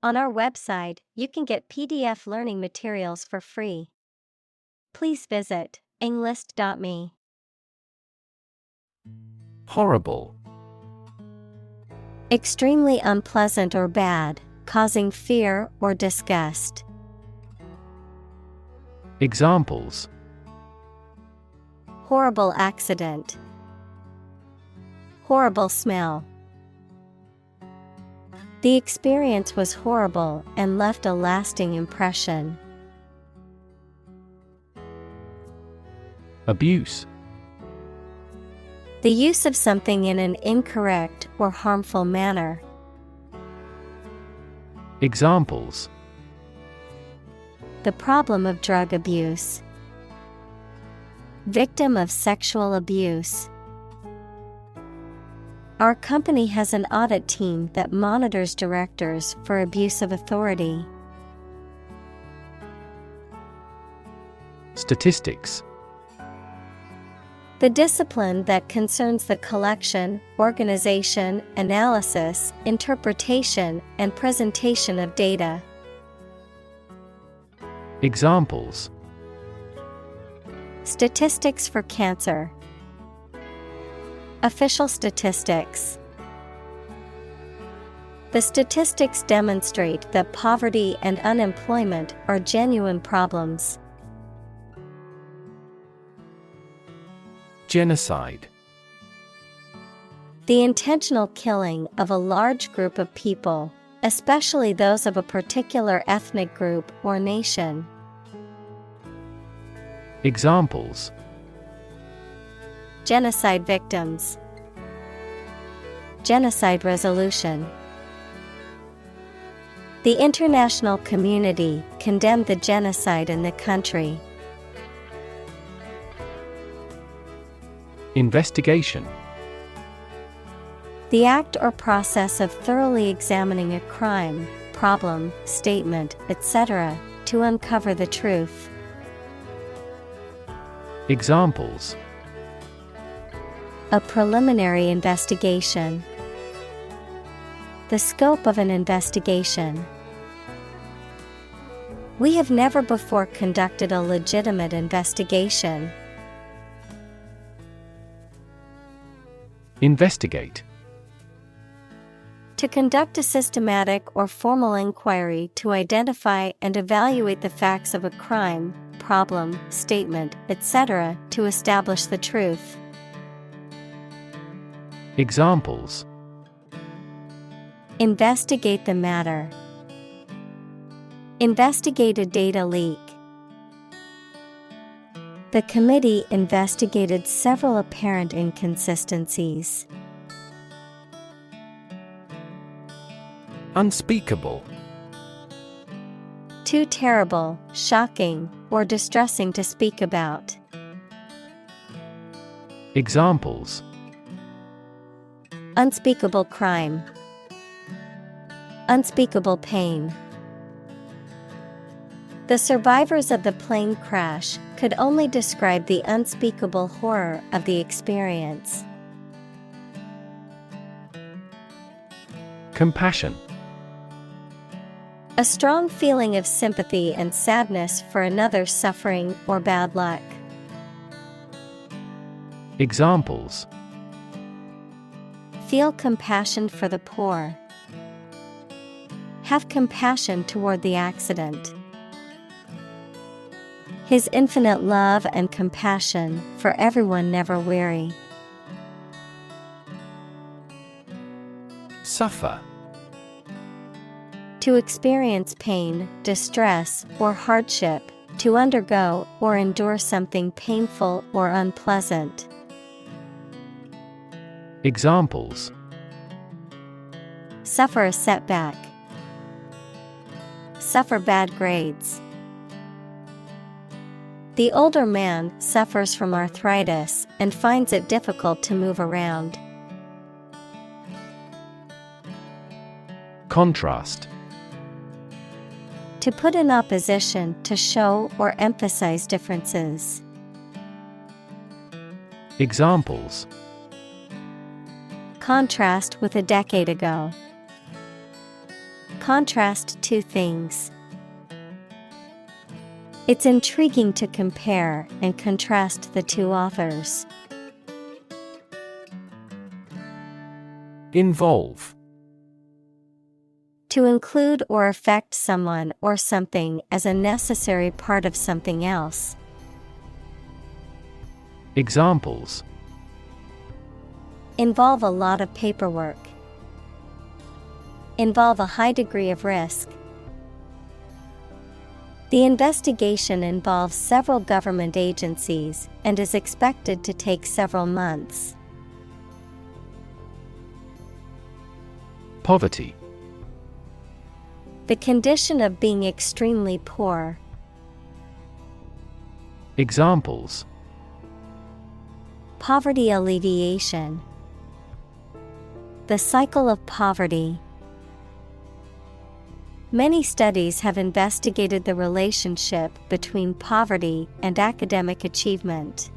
On our website, you can get PDF learning materials for free. Please visit englist.me. Horrible. Extremely unpleasant or bad, causing fear or disgust. Examples: Horrible accident. Horrible smell. The experience was horrible and left a lasting impression. Abuse. The use of something in an incorrect or harmful manner. Examples: The problem of drug abuse. Victim of sexual abuse. Our company has an audit team that monitors directors for abuse of authority. Statistics. The discipline that concerns the collection, organization, analysis, interpretation, and presentation of data. Examples: Statistics for cancer. Official statistics. The statistics demonstrate that poverty and unemployment are genuine problems. Genocide. The intentional killing of a large group of people, especially those of a particular ethnic group or nation. Examples: Genocide victims. Genocide resolution. The international community condemned the genocide in the country. Investigation. The act or process of thoroughly examining a crime, problem, statement, etc., to uncover the truth. Examples: A preliminary investigation. The scope of an investigation. We have never before conducted a legitimate investigation. Investigate. To conduct a systematic or formal inquiry to identify and evaluate the facts of a crime, problem, statement, etc., to establish the truth. Examples: Investigate the matter. Investigate a data leak. The committee investigated several apparent inconsistencies. Unspeakable. Too terrible, shocking, or distressing to speak about. Examples: Unspeakable crime. Unspeakable pain. The survivors of the plane crash could only describe the unspeakable horror of the experience. Compassion. A strong feeling of sympathy and sadness for another suffering or bad luck. Examples: Feel compassion for the poor. Have compassion toward the accident. His infinite love and compassion for everyone never weary. Suffer. To experience pain, distress, or hardship, to undergo or endure something painful or unpleasant. Examples: Suffer a setback. Suffer bad grades. The older man suffers from arthritis and finds it difficult to move around. Contrast. To put in opposition, to show or emphasize differences. Examples: Contrast with a decade ago. contrast two things. It's intriguing to compare and contrast the two authors. Involve. To include or affect someone or something as a necessary part of something else. Examples. Involve a lot of paperwork. Involve a high degree of risk. The investigation involves several government agencies and is expected to take several months. Poverty. The condition of being extremely poor. Examples. Poverty alleviation. The cycle of poverty. Many studies have investigated the relationship between poverty and academic achievement.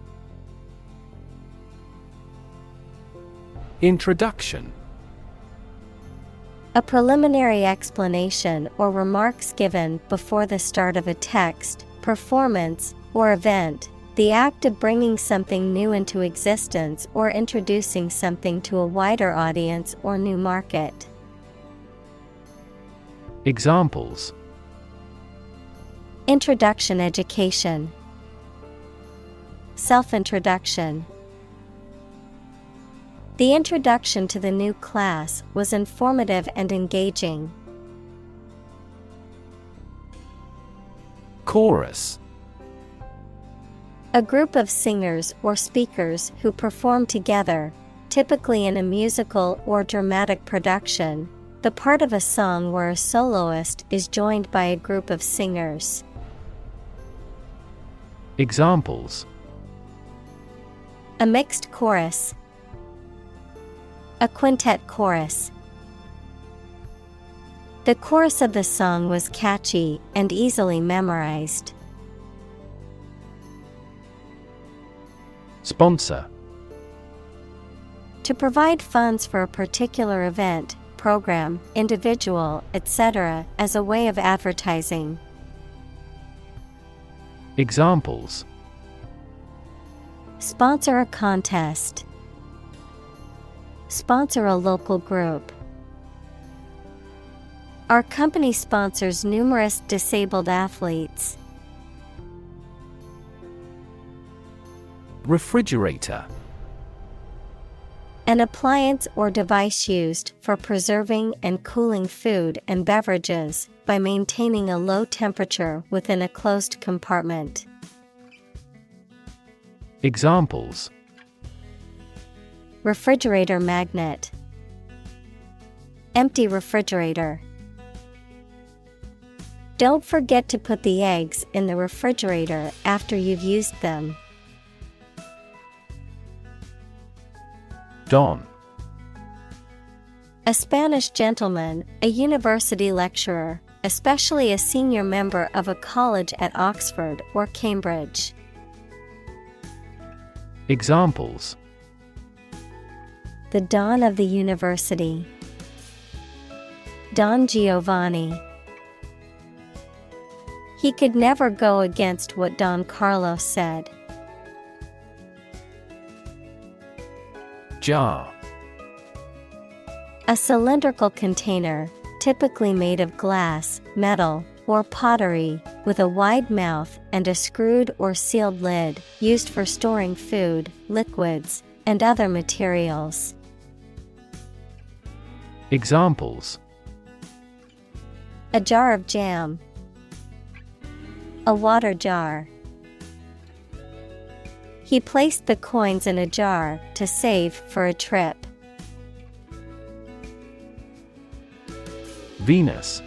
Introduction. A preliminary explanation or remarks given before the start of a text, performance, or event, the act of bringing something new into existence or introducing something to a wider audience or new market. Examples. Introduction education. Self-introduction. The introduction to the new class was informative and engaging. Chorus. A group of singers or speakers who perform together, typically in a musical or dramatic production, the part of a song where a soloist is joined by a group of singers. Examples. A mixed chorus. A quintet chorus. The chorus of the song was catchy and easily memorized. Sponsor. To provide funds for a particular event, program, individual, etc., as a way of advertising. Examples. Sponsor a contest. Sponsor a local group. Our company sponsors numerous disabled athletes. Refrigerator. An appliance or device used for preserving and cooling food and beverages by maintaining a low temperature within a closed compartment. Examples. Refrigerator magnet. Empty refrigerator. Don't forget to put the eggs in the refrigerator after you've used them. Don. A Spanish gentleman, a university lecturer, especially a senior member of a college at Oxford or Cambridge. Examples. The Don of the University. Don Giovanni. He could never go against what Don Carlos said. Jar. A cylindrical container, typically made of glass, metal, or pottery, with a wide mouth and a screwed or sealed lid, used for storing food, liquids, and other materials. Examples. A jar of jam. A water jar. He placed the coins in a jar to save for a trip. Venus.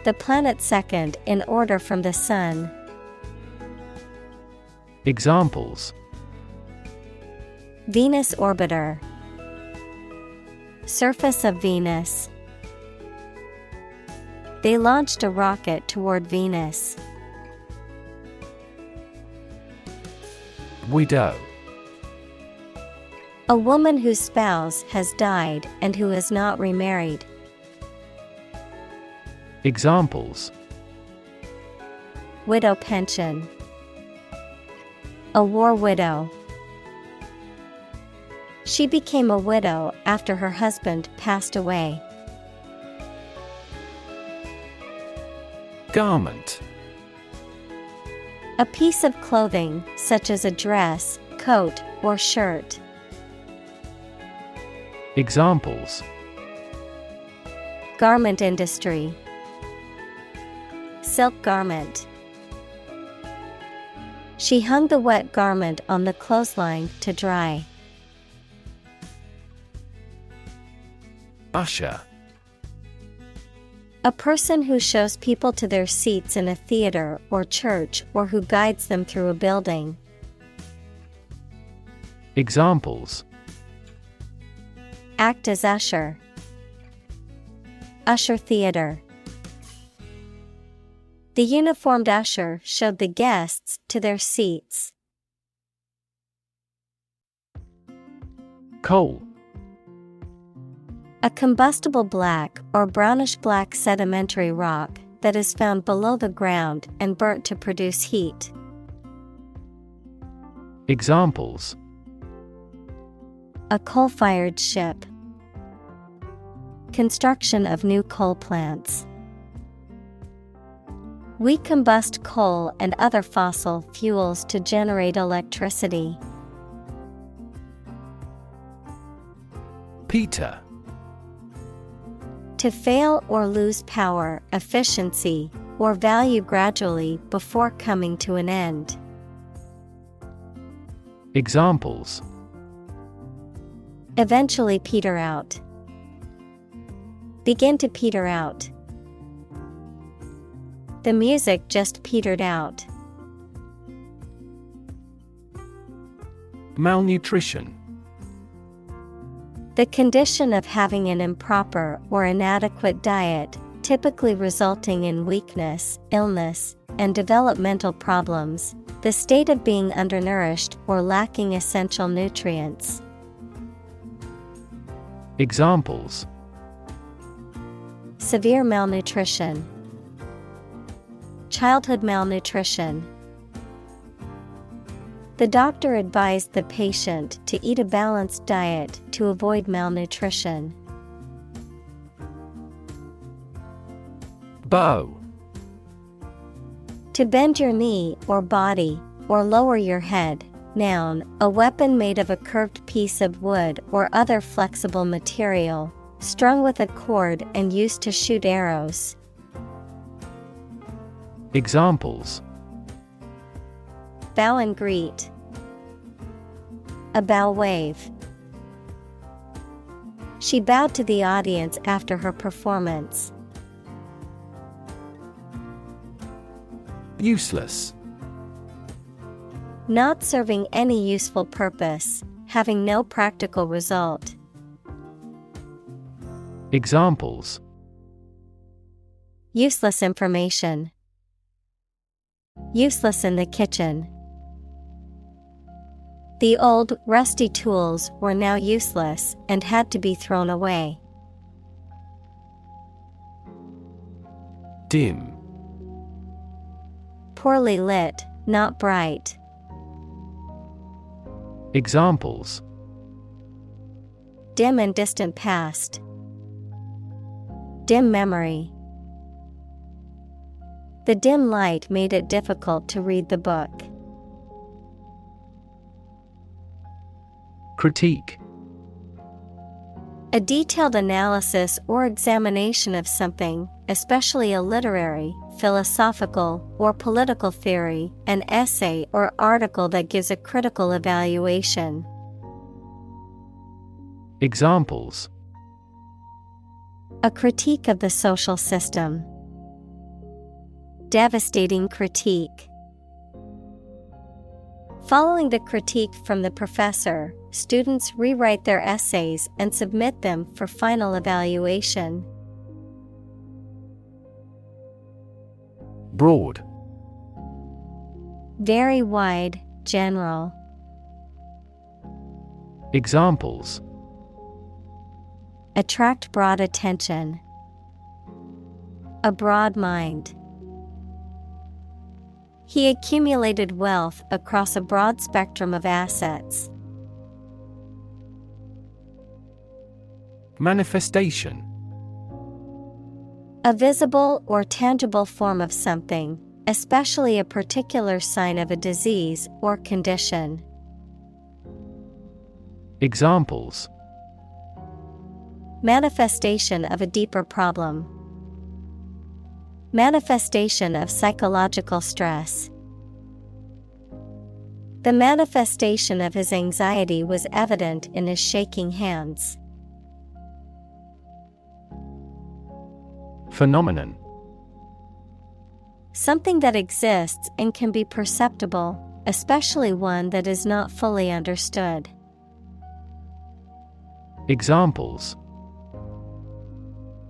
The planet second in order from the Sun. Examples. Venus orbiter. Surface of Venus. They launched a rocket toward Venus. Widow. A woman whose spouse has died and who is not remarried. Examples: widow pension, a war widow. She became a widow after her husband passed away. Garment. A piece of clothing, such as a dress, coat, or shirt. Examples: garment industry, silk garment. She hung the wet garment on the clothesline to dry. Usher. A person who shows people to their seats in a theater or church, or who guides them through a building. Examples: act as usher, usher theater. The uniformed usher showed the guests to their seats. Coal. A combustible black or brownish-black sedimentary rock that is found below the ground and burnt to produce heat. Examples: a coal-fired ship, construction of new coal plants. We combust coal and other fossil fuels to generate electricity. Peter. To fail or lose power, efficiency, or value gradually before coming to an end. Examples: eventually peter out, begin to peter out. The music just petered out. Malnutrition. The condition of having an improper or inadequate diet, typically resulting in weakness, illness, and developmental problems, the state of being undernourished or lacking essential nutrients. Examples: severe malnutrition, childhood malnutrition. The doctor advised the patient to eat a balanced diet to avoid malnutrition. Bow. To bend your knee or body, or lower your head. Noun, a weapon made of a curved piece of wood or other flexible material, strung with a cord and used to shoot arrows. Examples: bow and greet, a bow wave. She bowed to the audience after her performance. Useless. Not serving any useful purpose, having no practical result. Examples: useless information, useless in the kitchen. The old, rusty tools were now useless and had to be thrown away. Dim. Poorly lit, not bright. Examples: dim and distant past, dim memory. The dim light made it difficult to read the book. Critique. A detailed analysis or examination of something, especially a literary, philosophical, or political theory, an essay or article that gives a critical evaluation. Examples: a critique of the social system, devastating critique. Following the critique from the professor, students rewrite their essays and submit them for final evaluation. Broad. Very wide, general. Examples: attract broad attention, A broad mind. He accumulated wealth across a broad spectrum of assets. Manifestation. A visible or tangible form of something, especially a particular sign of a disease or condition. Examples: Manifestation of a deeper problem. Manifestation of psychological stress. The manifestation of his anxiety was evident in his shaking hands. Phenomenon. Something that exists and can be perceptible, especially one that is not fully understood. Examples: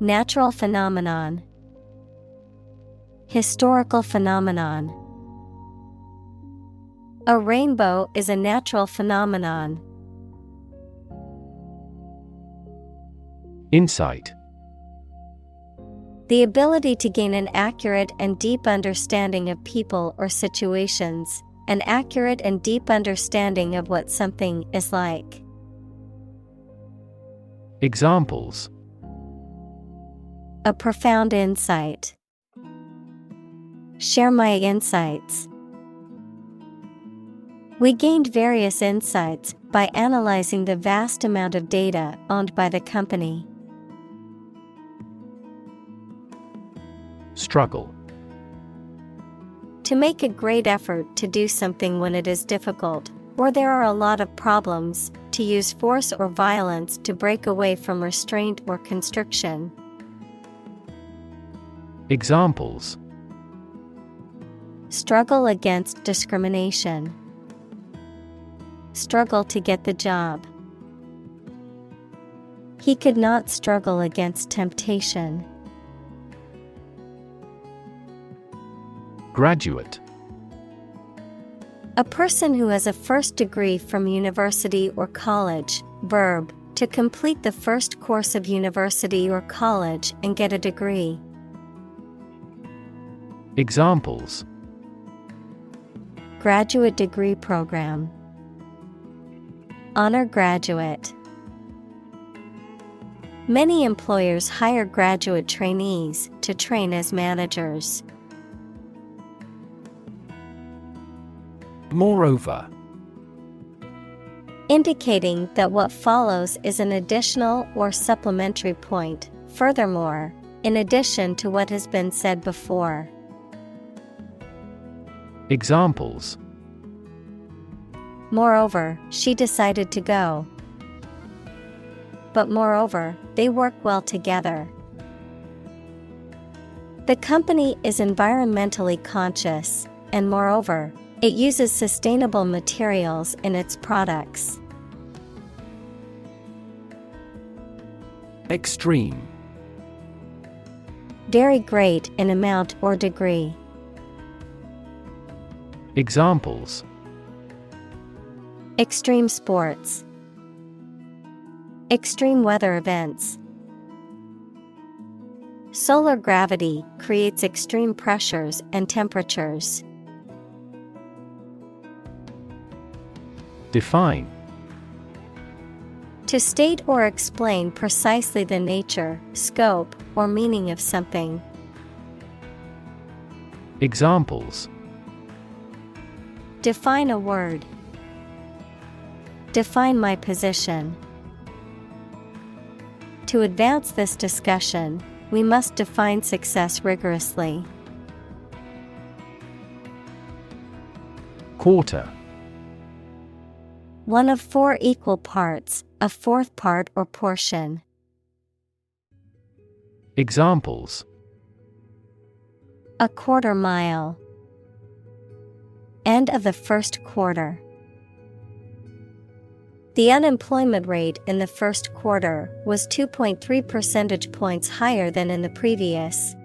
Natural phenomenon. Historical phenomenon. A rainbow is a natural phenomenon. Insight. The ability to gain an accurate and deep understanding of people or situations, an accurate and deep understanding of what something is like. Examples: A profound insight. Share my insights. We gained various insights by analyzing the vast amount of data owned by the company. Struggle. To make a great effort to do something when it is difficult, or there are a lot of problems, to use force or violence to break away from restraint or constriction. Examples: Struggle against discrimination. Struggle to get the job. He could not struggle against temptation. Graduate. A person who has a first degree from university or college. Verb, to complete the first course of university or college and get a degree. Examples: Graduate degree program. Honor graduate. Many employers hire graduate trainees to train as managers. Moreover. Indicating that what follows is an additional or supplementary point. Furthermore, in addition to what has been said before. Examples: Moreover, she decided to go. But moreover, they work well together. The company is environmentally conscious, and moreover, it uses sustainable materials in its products. Extreme. Very great in amount or degree. Examples: Extreme sports. Extreme weather events. Solar gravity creates extreme pressures and temperatures. Define. To state or explain precisely the nature, scope, or meaning of something. Examples: Define a word. Define my position. To advance this discussion, we must define success rigorously. Quarter. One of four equal parts, a fourth part or portion. Examples: A quarter mile. End of the first quarter. The unemployment rate in the first quarter was 2.3 percentage points higher than in the previous.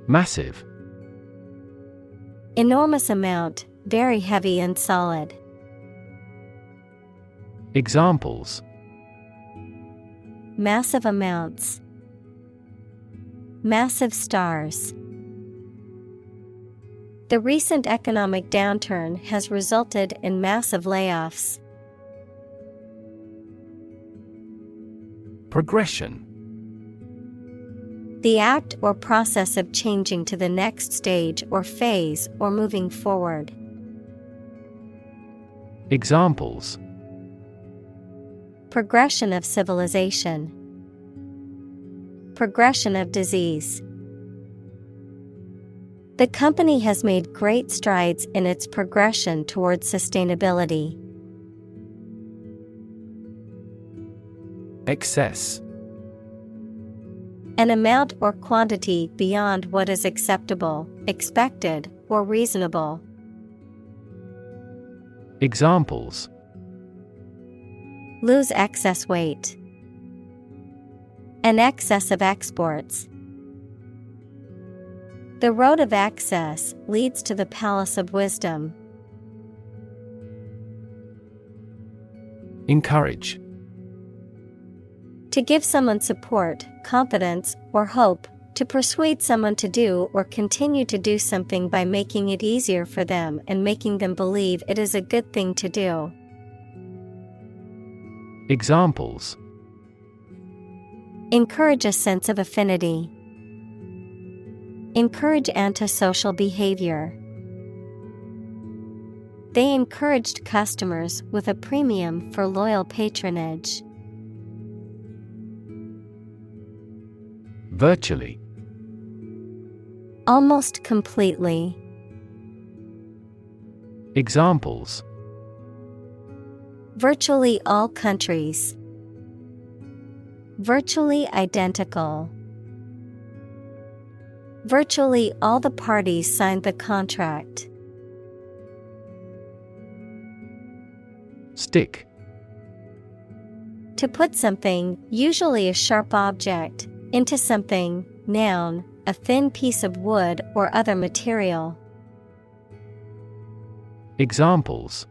Massive. Enormous amount, very heavy and solid. massive amounts. Massive stars. The recent economic downturn has resulted in massive layoffs. Progression. The act or process of changing to the next stage or phase or moving forward. Examples: progression of civilization, progression of disease. The company has made great strides in its progression towards sustainability. Excess. An amount or quantity beyond what is acceptable, expected, or reasonable. Examples: lose excess weight, an excess of exports. The road of access leads to the palace of wisdom. Encourage. To give someone support, confidence, or hope, to persuade someone to do or continue to do something by making it easier for them and making them believe it is a good thing to do. Examples: encourage a sense of affinity. Encourage antisocial behavior. They encouraged customers with a premium for loyal patronage. Virtually. Almost completely. Examples: virtually all countries. Virtually identical. Virtually all the parties signed the contract. Stick. To put something, usually a sharp object, into something, noun, a thin piece of wood or other material. Examples: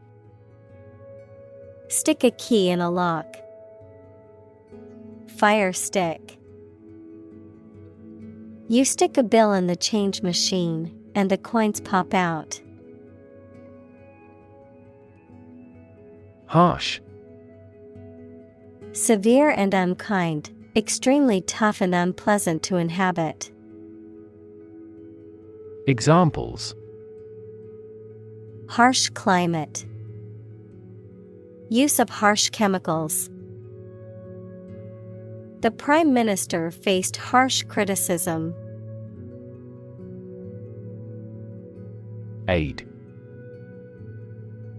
stick a key in a lock. Fire stick. You stick a bill in the change machine, and the coins pop out. Harsh. Severe and unkind, extremely tough and unpleasant to inhabit. Examples: harsh climate. Use of harsh chemicals. The Prime Minister faced harsh criticism. Aid.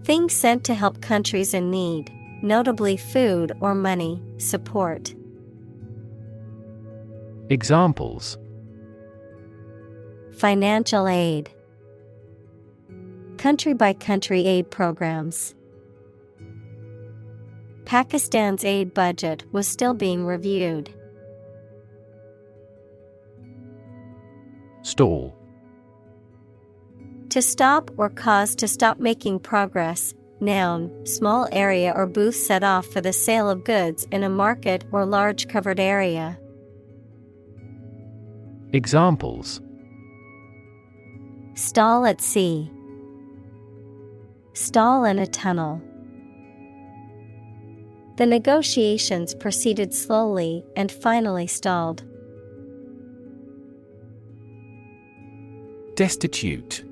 Things sent to help countries in need, notably food or money, support. Examples: financial aid. Country-by-country aid programs. Pakistan's aid budget was still being reviewed. Stall. To stop or cause to stop making progress. Noun, small area or booth set off for the sale of goods in a market or large covered area. Examples: stall at sea. Stall in a tunnel. The negotiations proceeded slowly and finally stalled. Destitute.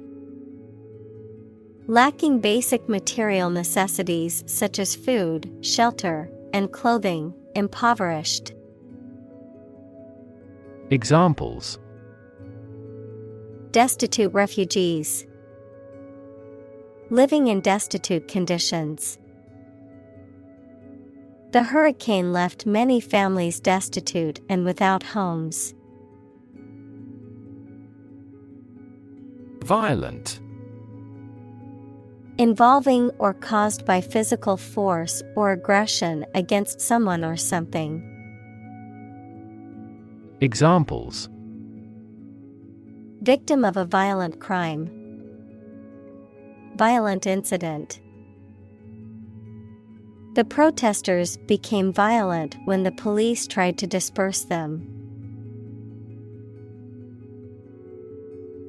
Lacking basic material necessities such as food, shelter, and clothing, impoverished. Examples: destitute refugees. Living in destitute conditions. The hurricane left many families destitute and without homes. Violent. Involving or caused by physical force or aggression against someone or something. Examples: victim of a violent crime. Violent incident. The protesters became violent when the police tried to disperse them.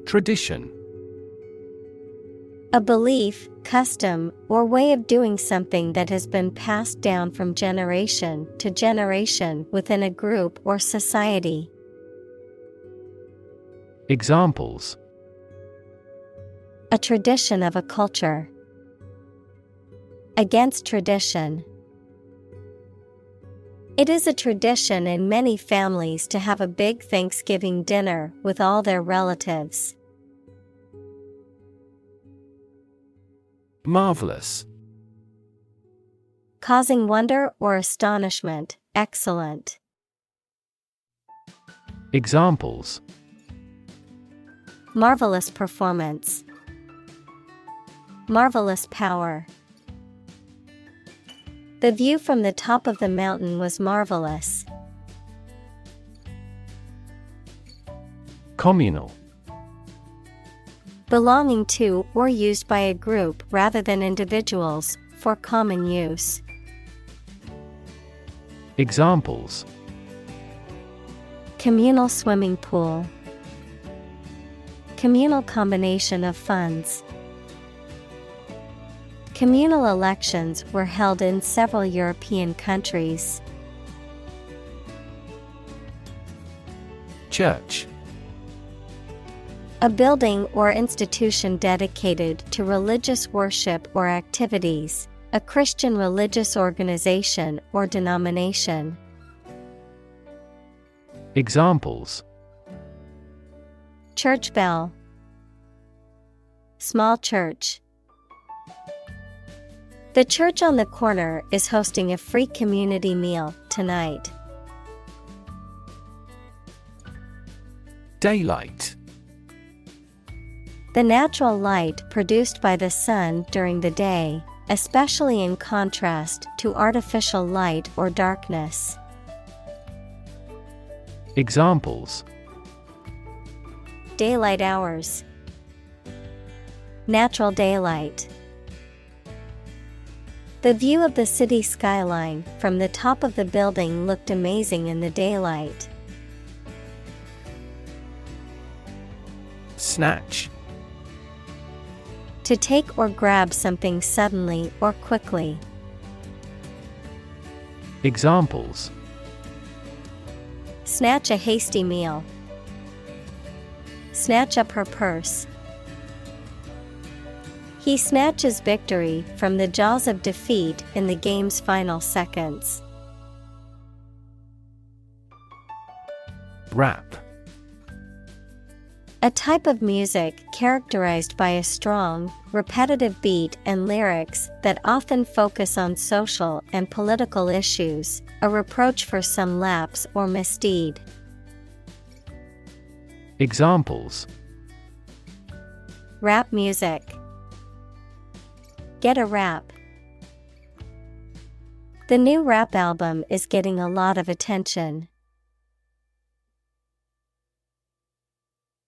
Tradition. A belief, custom, or way of doing something that has been passed down from generation to generation within a group or society. Examples: A tradition of a culture. Against tradition. It is a tradition in many families to have a big Thanksgiving dinner with all their relatives. Marvelous. Causing wonder or astonishment, excellent. Examples: Marvelous performance. Marvelous power. The view from the top of the mountain was marvelous. Communal. Belonging to or used by a group rather than individuals, for common use. Examples: Communal swimming pool. Communal combination of funds. Communal elections were held in several European countries. Church. A building or institution dedicated to religious worship or activities, a Christian religious organization or denomination. Examples: Church bell. Small church. The church on the corner is hosting a free community meal tonight. Daylight. The natural light produced by the sun during the day, especially in contrast to artificial light or darkness. Examples: Daylight hours. Natural daylight. The view of the city skyline from the top of the building looked amazing in the daylight. Snatch. To take or grab something suddenly or quickly. Examples: Snatch a hasty meal. Snatch up her purse. He snatches victory from the jaws of defeat in the game's final seconds. Rap. A type of music characterized by a strong, repetitive beat and lyrics that often focus on social and political issues, a reproach for some lapse or misdeed. Examples: Rap music. Get a rap. The new rap album is getting a lot of attention.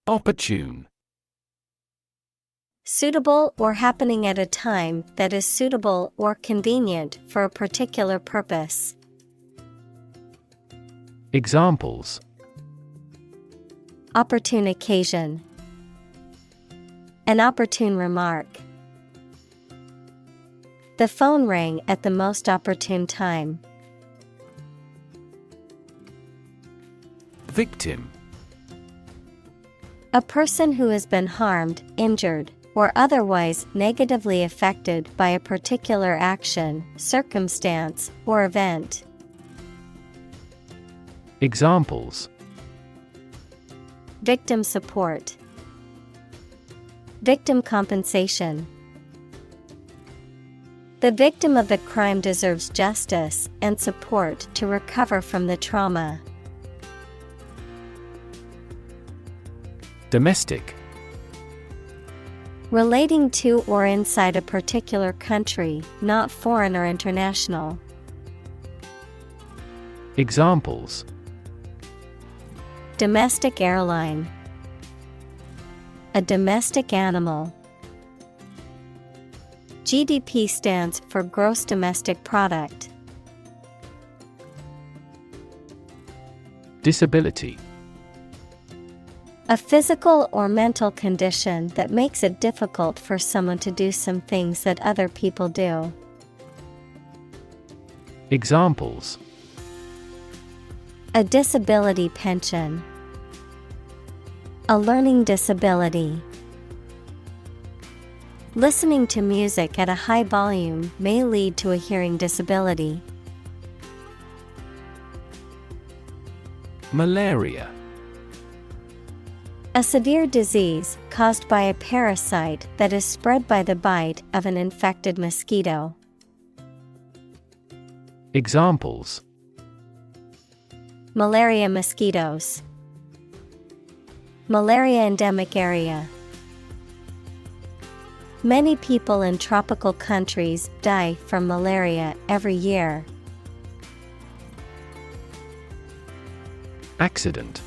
Opportune. Suitable or happening at a time that is suitable or convenient for a particular purpose. Examples: Opportune occasion. An opportune remark. The phone rang at the most opportune time. Victim. A person who has been harmed, injured, or otherwise negatively affected by a particular action, circumstance, or event. Examples: Victim support. Victim compensation. The victim of the crime deserves justice and support to recover from the trauma. Domestic. Relating to or inside a particular country, not foreign or international. Examples: Domestic airline. A domestic animal. GDP stands for gross domestic product. Disability. A physical or mental condition that makes it difficult for someone to do some things that other people do. Examples: A disability pension. A learning disability. Listening to music at a high volume may lead to a hearing disability. Malaria. A severe disease caused by a parasite that is spread by the bite of an infected mosquito. Examples: Malaria mosquitoes. Malaria endemic area. Many people in tropical countries die from malaria every year. Accident.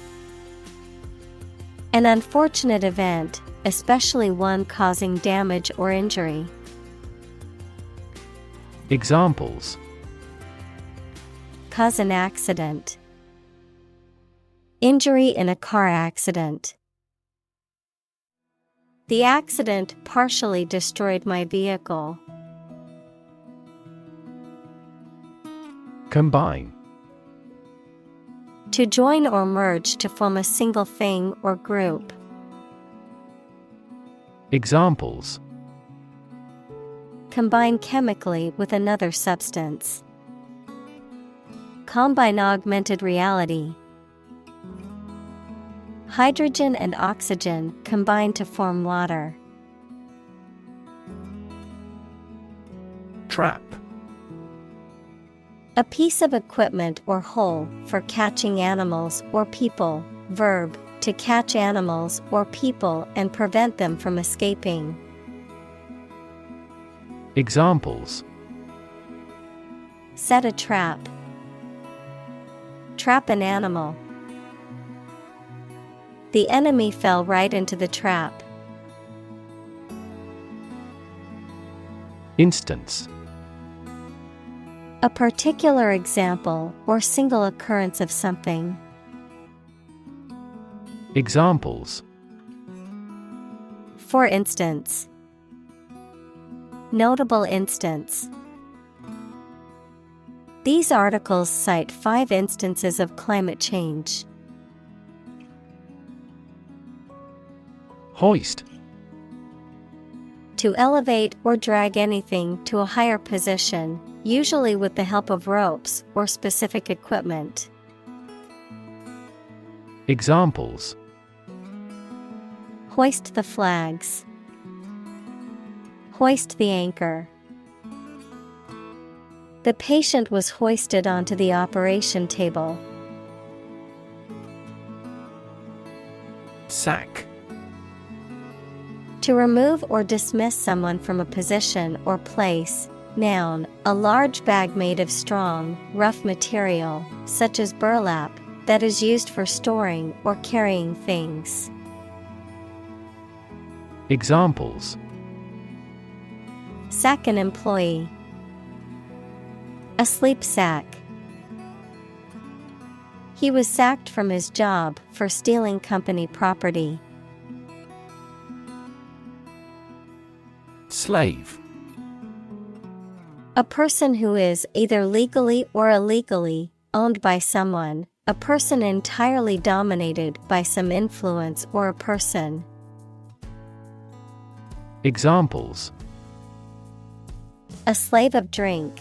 An unfortunate event, especially one causing damage or injury. Examples: Cause an accident. Injury in a car accident. The accident partially destroyed my vehicle. Combine. To join or merge to form a single thing or group. Examples: Combine chemically with another substance. Combine augmented reality. Hydrogen and oxygen combine to form water. Trap. A piece of equipment or hole for catching animals or people. Verb, to catch animals or people and prevent them from escaping. Examples: Set a trap. Trap an animal. The enemy fell right into the trap. Instance. A particular example or single occurrence of something. Examples: For instance. Notable instance. These articles cite 5 instances of climate change. Hoist. To elevate or drag anything to a higher position, usually with the help of ropes or specific equipment. Examples: Hoist the flags. Hoist the anchor. The patient was hoisted onto the operation table. Sack. To remove or dismiss someone from a position or place. Noun, a large bag made of strong, rough material, such as burlap, that is used for storing or carrying things. Examples: Sack an employee. A sleep sack. He was sacked from his job for stealing company property. Slave. A person who is either legally or illegally owned by someone, a person entirely dominated by some influence or a person. Examples: A slave of drink.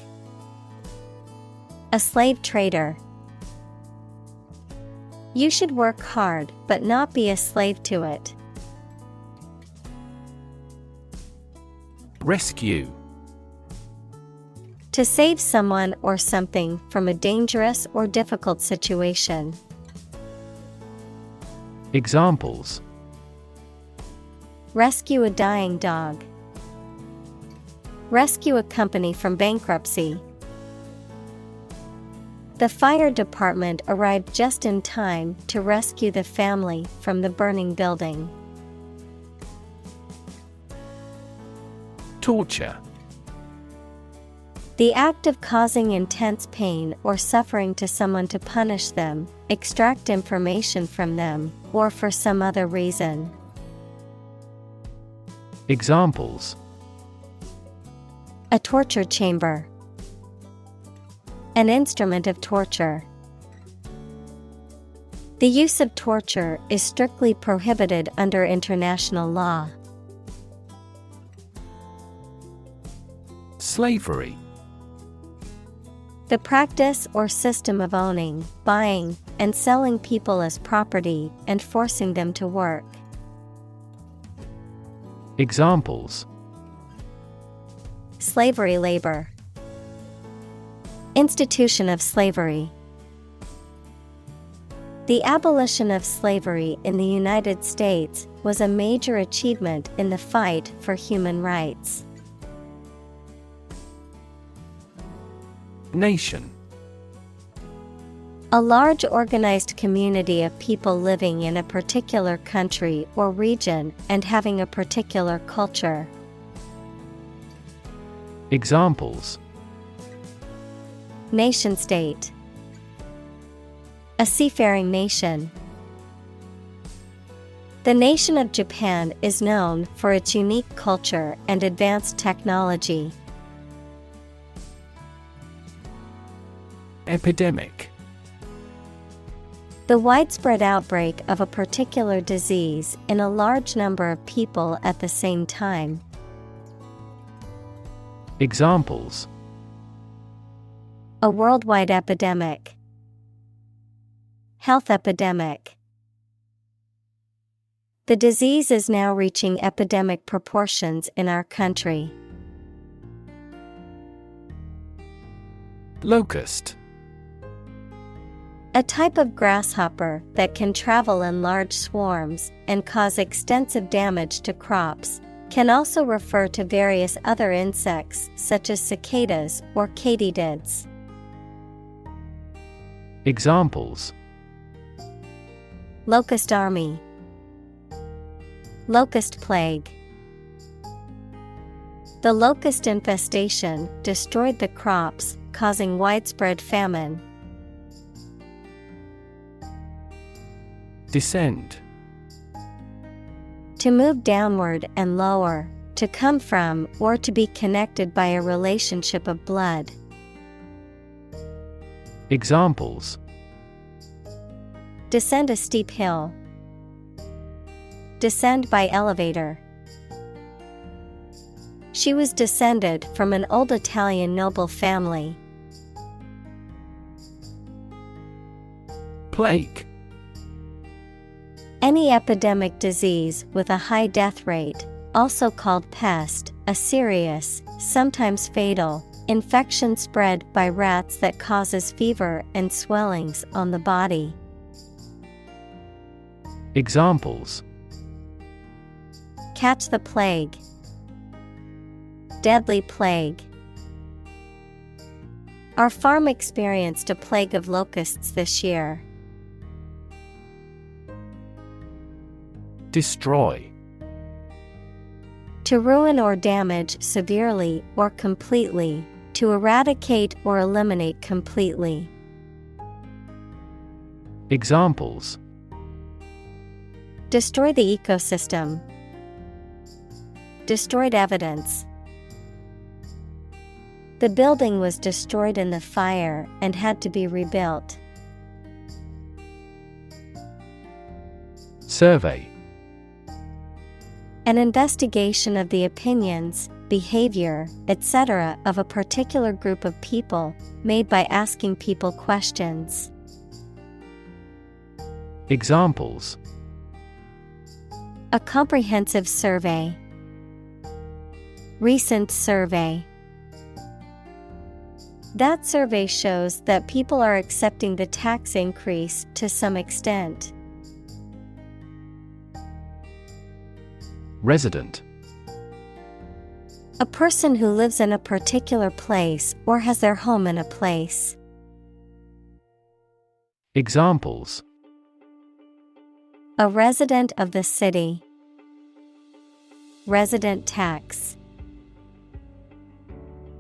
A slave trader. You should work hard but not be a slave to it. Rescue. To save someone or something from a dangerous or difficult situation. Examples: Rescue a dying dog. Rescue a company from bankruptcy. The fire department arrived just in time to rescue the family from the burning building. Torture. The act of causing intense pain or suffering to someone to punish them, extract information from them, or for some other reason. Examples: A torture chamber. An instrument of torture. The use of torture is strictly prohibited under international law. Slavery. The practice or system of owning, buying, and selling people as property and forcing them to work. Examples: Slavery labor. Institution of slavery. The abolition of slavery in the United States was a major achievement in the fight for human rights. Nation. A large organized community of people living in a particular country or region and having a particular culture. Examples: Nation-state. A seafaring nation. The nation of Japan is known for its unique culture and advanced technology. Epidemic. The widespread outbreak of a particular disease in a large number of people at the same time. Examples: A worldwide epidemic. Health epidemic. The disease is now reaching epidemic proportions in our country. Locust. A type of grasshopper that can travel in large swarms and cause extensive damage to crops, can also refer to various other insects such as cicadas or katydids. Examples: Locust army. Locust plague. The locust infestation destroyed the crops, causing widespread famine. Descend. To move downward and lower, to come from or to be connected by a relationship of blood. Examples: Descend a steep hill. Descend by elevator. She was descended from an old Italian noble family. Plague. Any epidemic disease with a high death rate, also called pest, a serious, sometimes fatal, infection spread by rats that causes fever and swellings on the body. Examples: Catch the plague. Deadly plague. Our farm experienced a plague of locusts this year. Destroy. To ruin or damage severely or completely, to eradicate or eliminate completely. Examples: Destroy the ecosystem. Destroyed evidence. The building was destroyed in the fire and had to be rebuilt. Survey. An investigation of the opinions, behavior, etc. of a particular group of people, made by asking people questions. Examples: A comprehensive survey. Recent survey. That survey shows that people are accepting the tax increase to some extent. Resident. A person who lives in a particular place or has their home in a place. Examples: A resident of the city. Resident tax.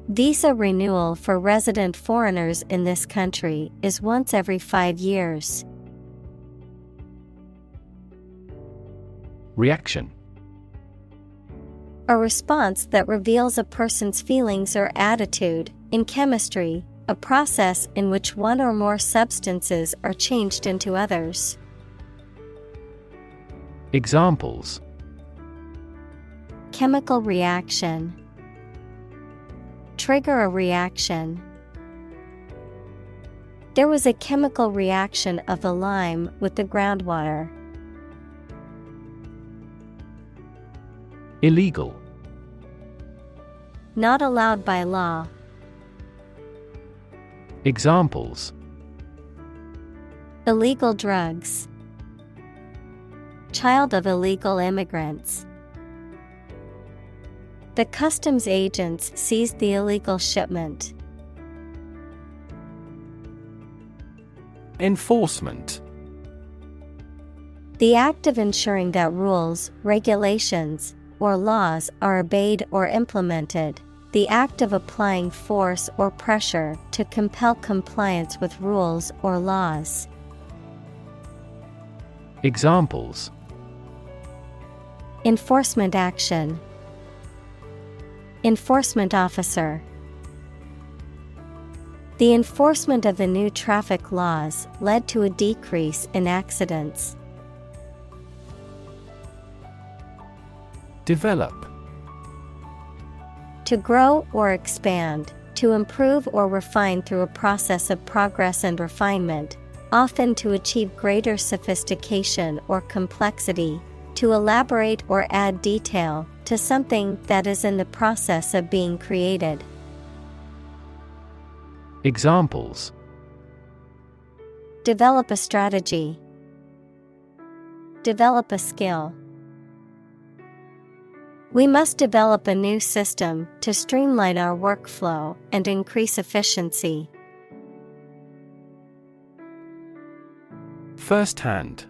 Visa renewal for resident foreigners in this country is once every 5 years. Reaction. A response that reveals a person's feelings or attitude. In chemistry, a process in which one or more substances are changed into others. Examples: chemical reaction, trigger a reaction. There was a chemical reaction of the lime with the groundwater. Illegal. Not allowed by law. Examples: illegal drugs, child of illegal immigrants. The customs agents seized the illegal shipment. Enforcement. The act of ensuring that rules, regulations, or laws are obeyed or implemented. The act of applying force or pressure to compel compliance with rules or laws. Examples: enforcement action, enforcement officer. The enforcement of the new traffic laws led to a decrease in accidents. Develop. To grow or expand, to improve or refine through a process of progress and refinement, often to achieve greater sophistication or complexity, to elaborate or add detail to something that is in the process of being created. Examples: develop a strategy, develop a skill. We must develop a new system to streamline our workflow and increase efficiency. First-hand.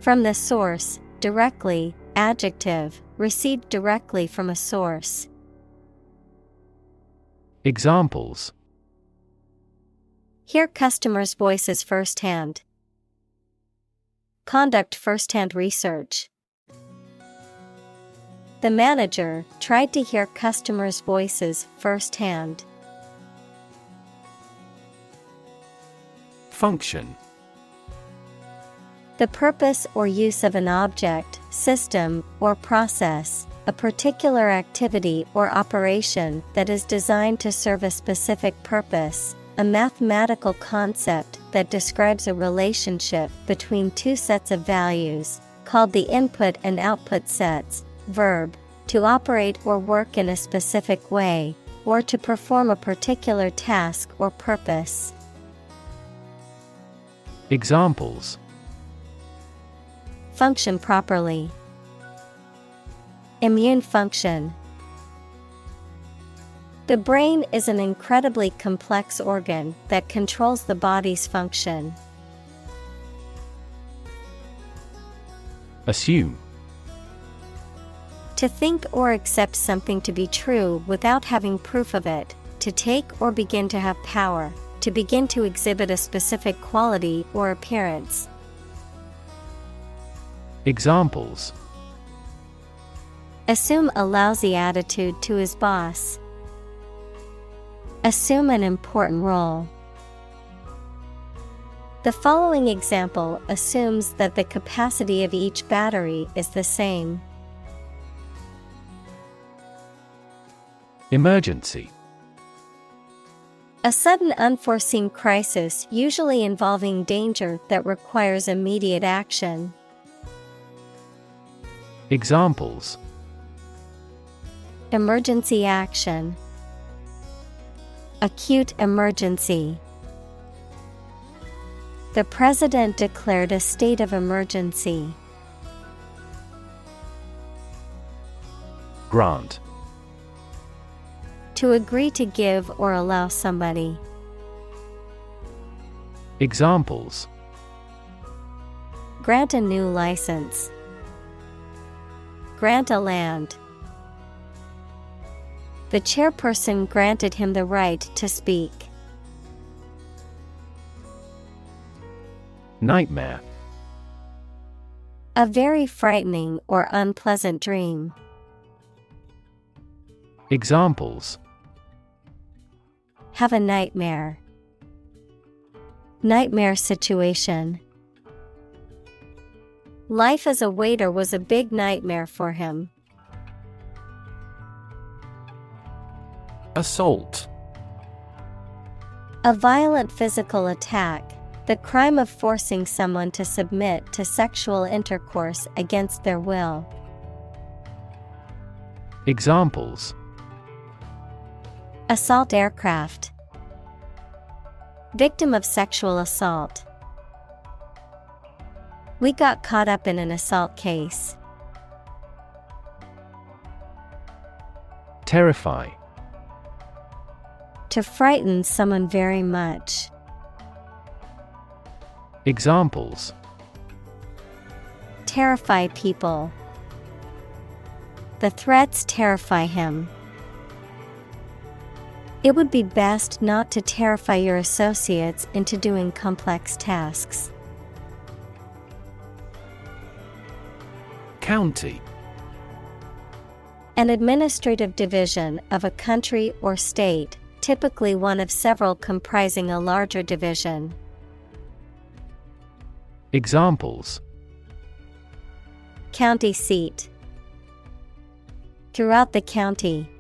From the source, directly, adjective, received directly from a source. Examples: hear customers' voices firsthand. Conduct firsthand research. The manager tried to hear customers' voices firsthand. Function. The purpose or use of an object, system, or process, a particular activity or operation that is designed to serve a specific purpose, a mathematical concept that describes a relationship between two sets of values, called the input and output sets. Verb, to operate or work in a specific way, or to perform a particular task or purpose. Examples: function properly. Immune function. The brain is an incredibly complex organ that controls the body's function. Assume. To think or accept something to be true without having proof of it, to take or begin to have power, to begin to exhibit a specific quality or appearance. Examples: assume a lousy attitude to his boss. Assume an important role. The following example assumes that the capacity of each battery is the same. Emergency. A sudden unforeseen crisis usually involving danger that requires immediate action. Examples: emergency action. Acute emergency. The president declared a state of emergency. Grant. To agree to give or allow somebody. Examples: grant a new license. Grant a land. The chairperson granted him the right to speak. Nightmare. A very frightening or unpleasant dream. Examples: Have a nightmare. Nightmare situation. Life as a waiter was a big nightmare for him. Assault. A violent physical attack, the crime of forcing someone to submit to sexual intercourse against their will. Examples: Assault aircraft. Victim of sexual assault. We got caught up in an assault case. Terrify. To frighten someone very much. Examples: Terrify people. The threats terrify him. It would be best not to terrify your associates into doing complex tasks. County. An administrative division of a country or state, typically one of several comprising a larger division. Examples: County seat. Throughout the county.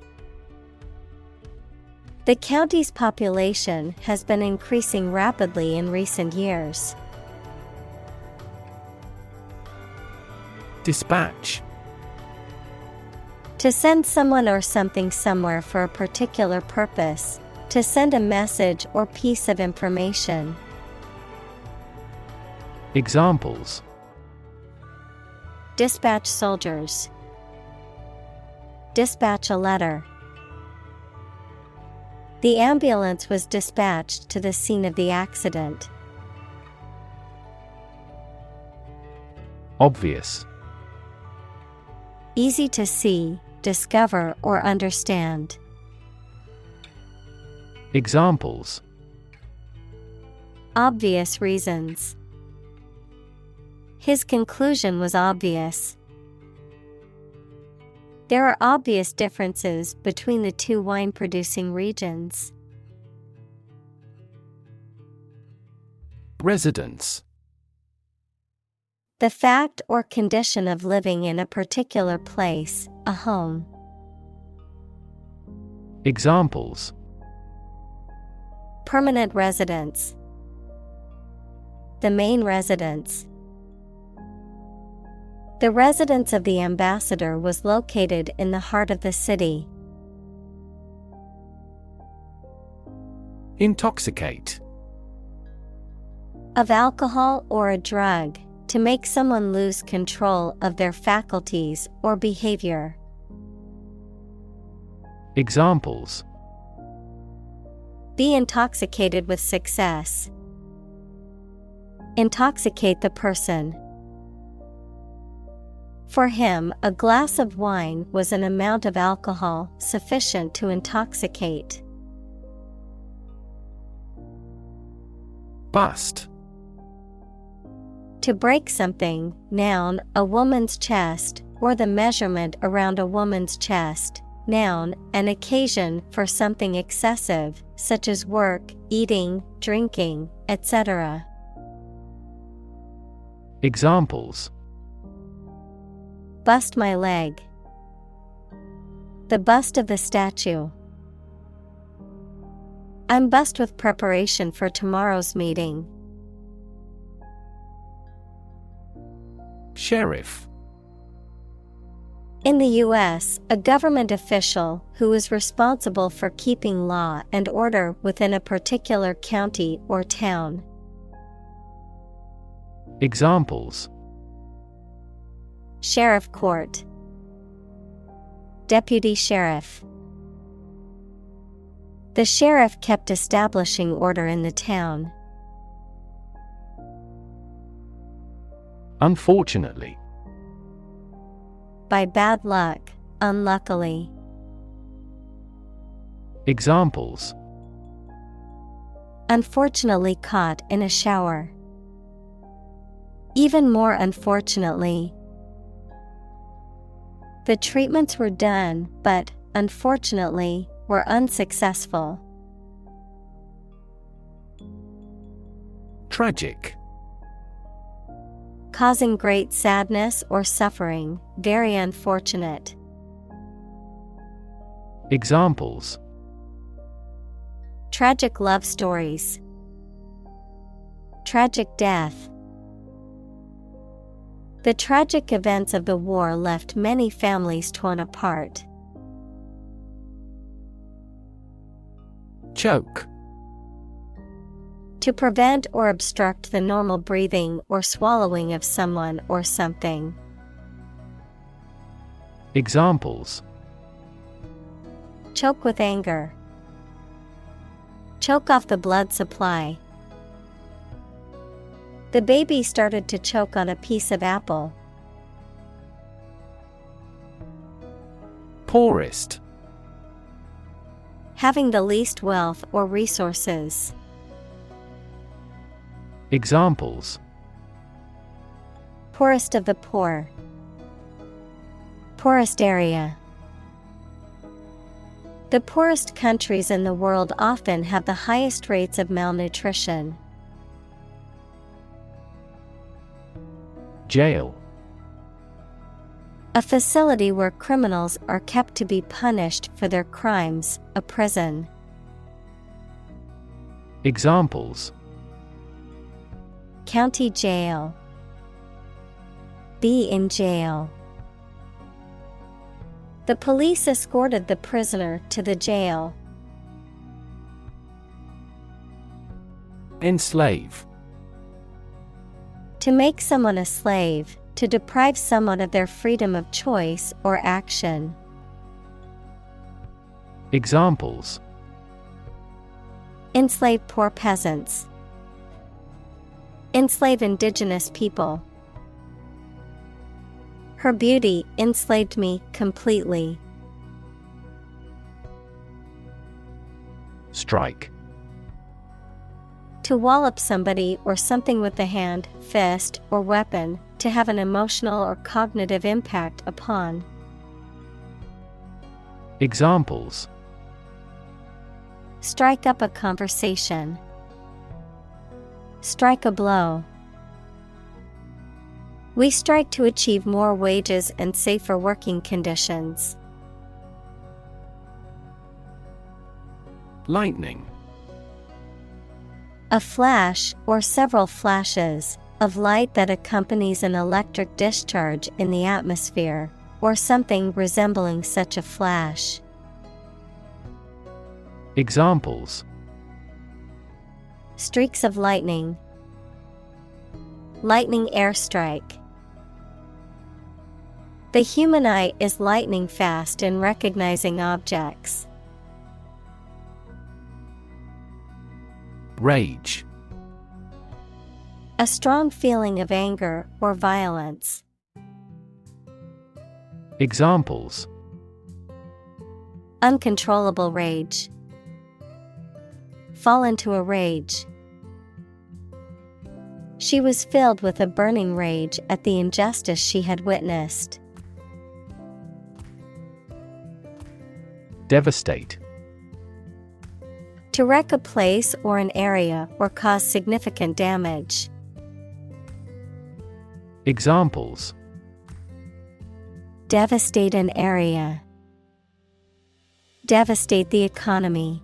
The county's population has been increasing rapidly in recent years. Dispatch. To send someone or something somewhere for a particular purpose, to send a message or piece of information. Examples: Dispatch soldiers. Dispatch a letter. The ambulance was dispatched to the scene of the accident. Obvious. Easy to see, discover, or understand. Examples: Obvious reasons. His conclusion was obvious. There are obvious differences between the two wine-producing regions. Residence. The fact or condition of living in a particular place, a home. Examples: Permanent residence. The main residence. The residence of the ambassador was located in the heart of the city. Intoxicate. Of alcohol or a drug, to make someone lose control of their faculties or behavior. Examples: Be intoxicated with success. Intoxicate the person. For him, a glass of wine was an amount of alcohol sufficient to intoxicate. Bust. To break something, noun, a woman's chest, or the measurement around a woman's chest. Noun, an occasion for something excessive, such as work, eating, drinking, etc. Examples: Bust my leg. The bust of the statue. I'm bust with preparation for tomorrow's meeting. Sheriff. In the U.S., a government official who is responsible for keeping law and order within a particular county or town. Examples: Sheriff court. Deputy sheriff. The sheriff kept establishing order in the town. Unfortunately. By bad luck, unluckily. Examples: unfortunately caught in a shower. Even more unfortunately. The treatments were done, but, unfortunately, were unsuccessful. Tragic. Causing great sadness or suffering, very unfortunate. Examples: tragic love stories. Tragic death. The tragic events of the war left many families torn apart. Choke. To prevent or obstruct the normal breathing or swallowing of someone or something. Examples: choke with anger. Choke off the blood supply. The baby started to choke on a piece of apple. Poorest. Having the least wealth or resources. Examples: poorest of the poor. Poorest area. The poorest countries in the world often have the highest rates of malnutrition. Jail. A facility where criminals are kept to be punished for their crimes, a prison. Examples: county jail. Be in jail. The police escorted the prisoner to the jail. Enslave. To make someone a slave, to deprive someone of their freedom of choice or action. Examples: enslave poor peasants. Enslave indigenous people. Her beauty enslaved me completely. Strike. To wallop somebody or something with the hand, fist, or weapon, to have an emotional or cognitive impact upon. Examples: strike up a conversation. Strike a blow. We strike to achieve more wages and safer working conditions. Lightning. A flash or several flashes of light that accompanies an electric discharge in the atmosphere, or something resembling such a flash. Examples: streaks of lightning. Lightning airstrike. The human eye is lightning fast in recognizing objects. Rage. A strong feeling of anger or violence. Examples: uncontrollable rage. Fall into a rage. She was filled with a burning rage at the injustice she had witnessed. Devastate. To wreck a place or an area or cause significant damage. Examples: devastate an area. Devastate the economy.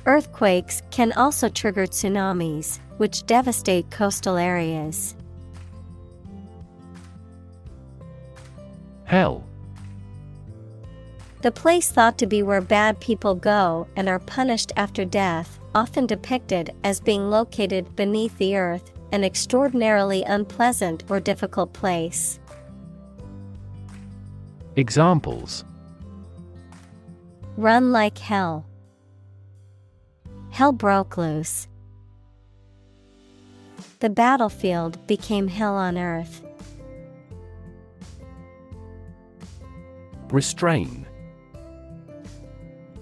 Earthquakes can also trigger tsunamis, which devastate coastal areas. Hell. The place thought to be where bad people go and are punished after death, often depicted as being located beneath the earth, an extraordinarily unpleasant or difficult place. Examples: run like hell. Hell broke loose. The battlefield became hell on earth. Restrain.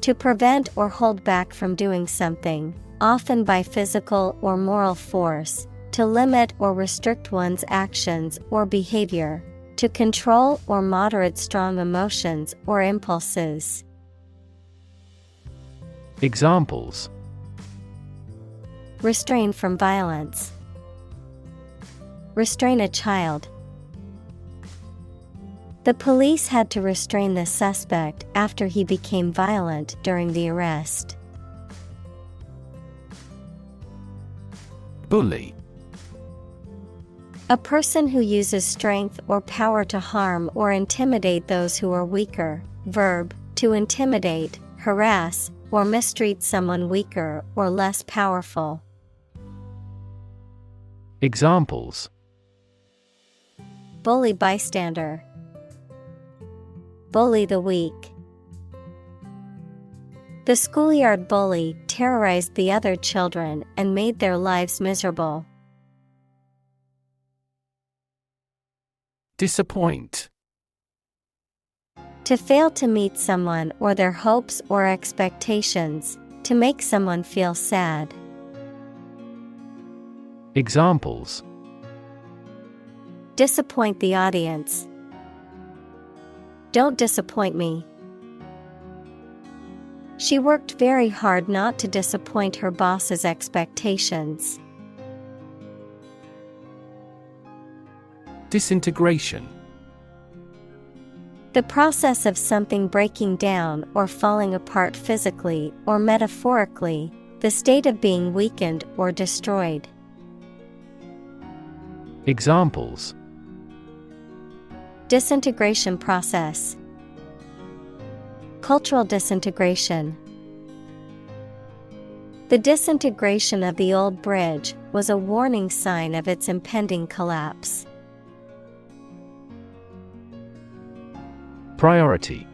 To prevent or hold back from doing something, often by physical or moral force, to limit or restrict one's actions or behavior, to control or moderate strong emotions or impulses. Examples: restrain from violence, restrain a child. The police had to restrain the suspect after he became violent during the arrest. Bully. A person who uses strength or power to harm or intimidate those who are weaker. Verb, to intimidate, harass, or mistreat someone weaker or less powerful. Examples: bully bystander, bully the weak. The schoolyard bully terrorized the other children and made their lives miserable. Disappoint. To fail to meet someone or their hopes or expectations, to make someone feel sad. Examples: disappoint the audience. Don't disappoint me. She worked very hard not to disappoint her boss's expectations. Disintegration. The process of something breaking down or falling apart physically or metaphorically, the state of being weakened or destroyed. Examples: disintegration process, cultural disintegration. The disintegration of the old bridge was a warning sign of its impending collapse. Priority.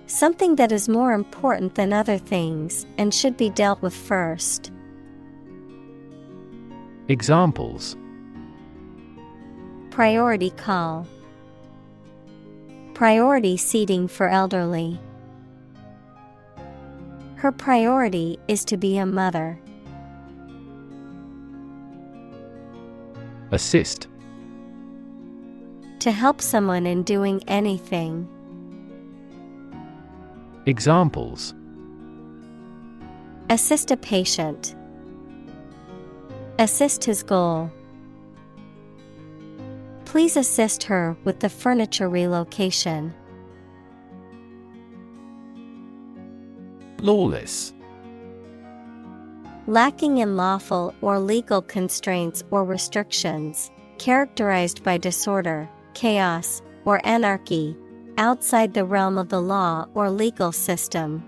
Something that is more important than other things and should be dealt with first. Examples: priority call, priority seating for elderly. Her priority is to be a mother. Assist. To help someone in doing anything. Examples: assist a patient, assist his goal. Please assist her with the furniture relocation. Lawless. Lacking in lawful or legal constraints or restrictions, characterized by disorder, chaos, or anarchy, outside the realm of the law or legal system.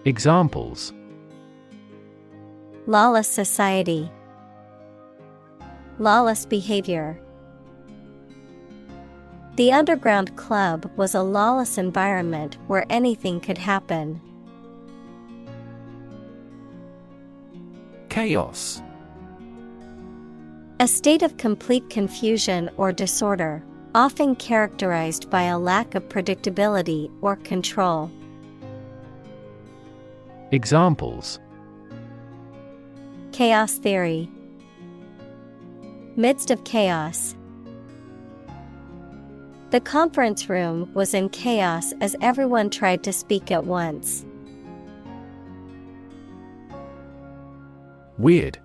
Examples: lawless society, lawless behavior. The underground club was a lawless environment where anything could happen. Chaos. A state of complete confusion or disorder, often characterized by a lack of predictability or control. Examples: chaos theory, midst of chaos. The conference room was in chaos as everyone tried to speak at once. Weird.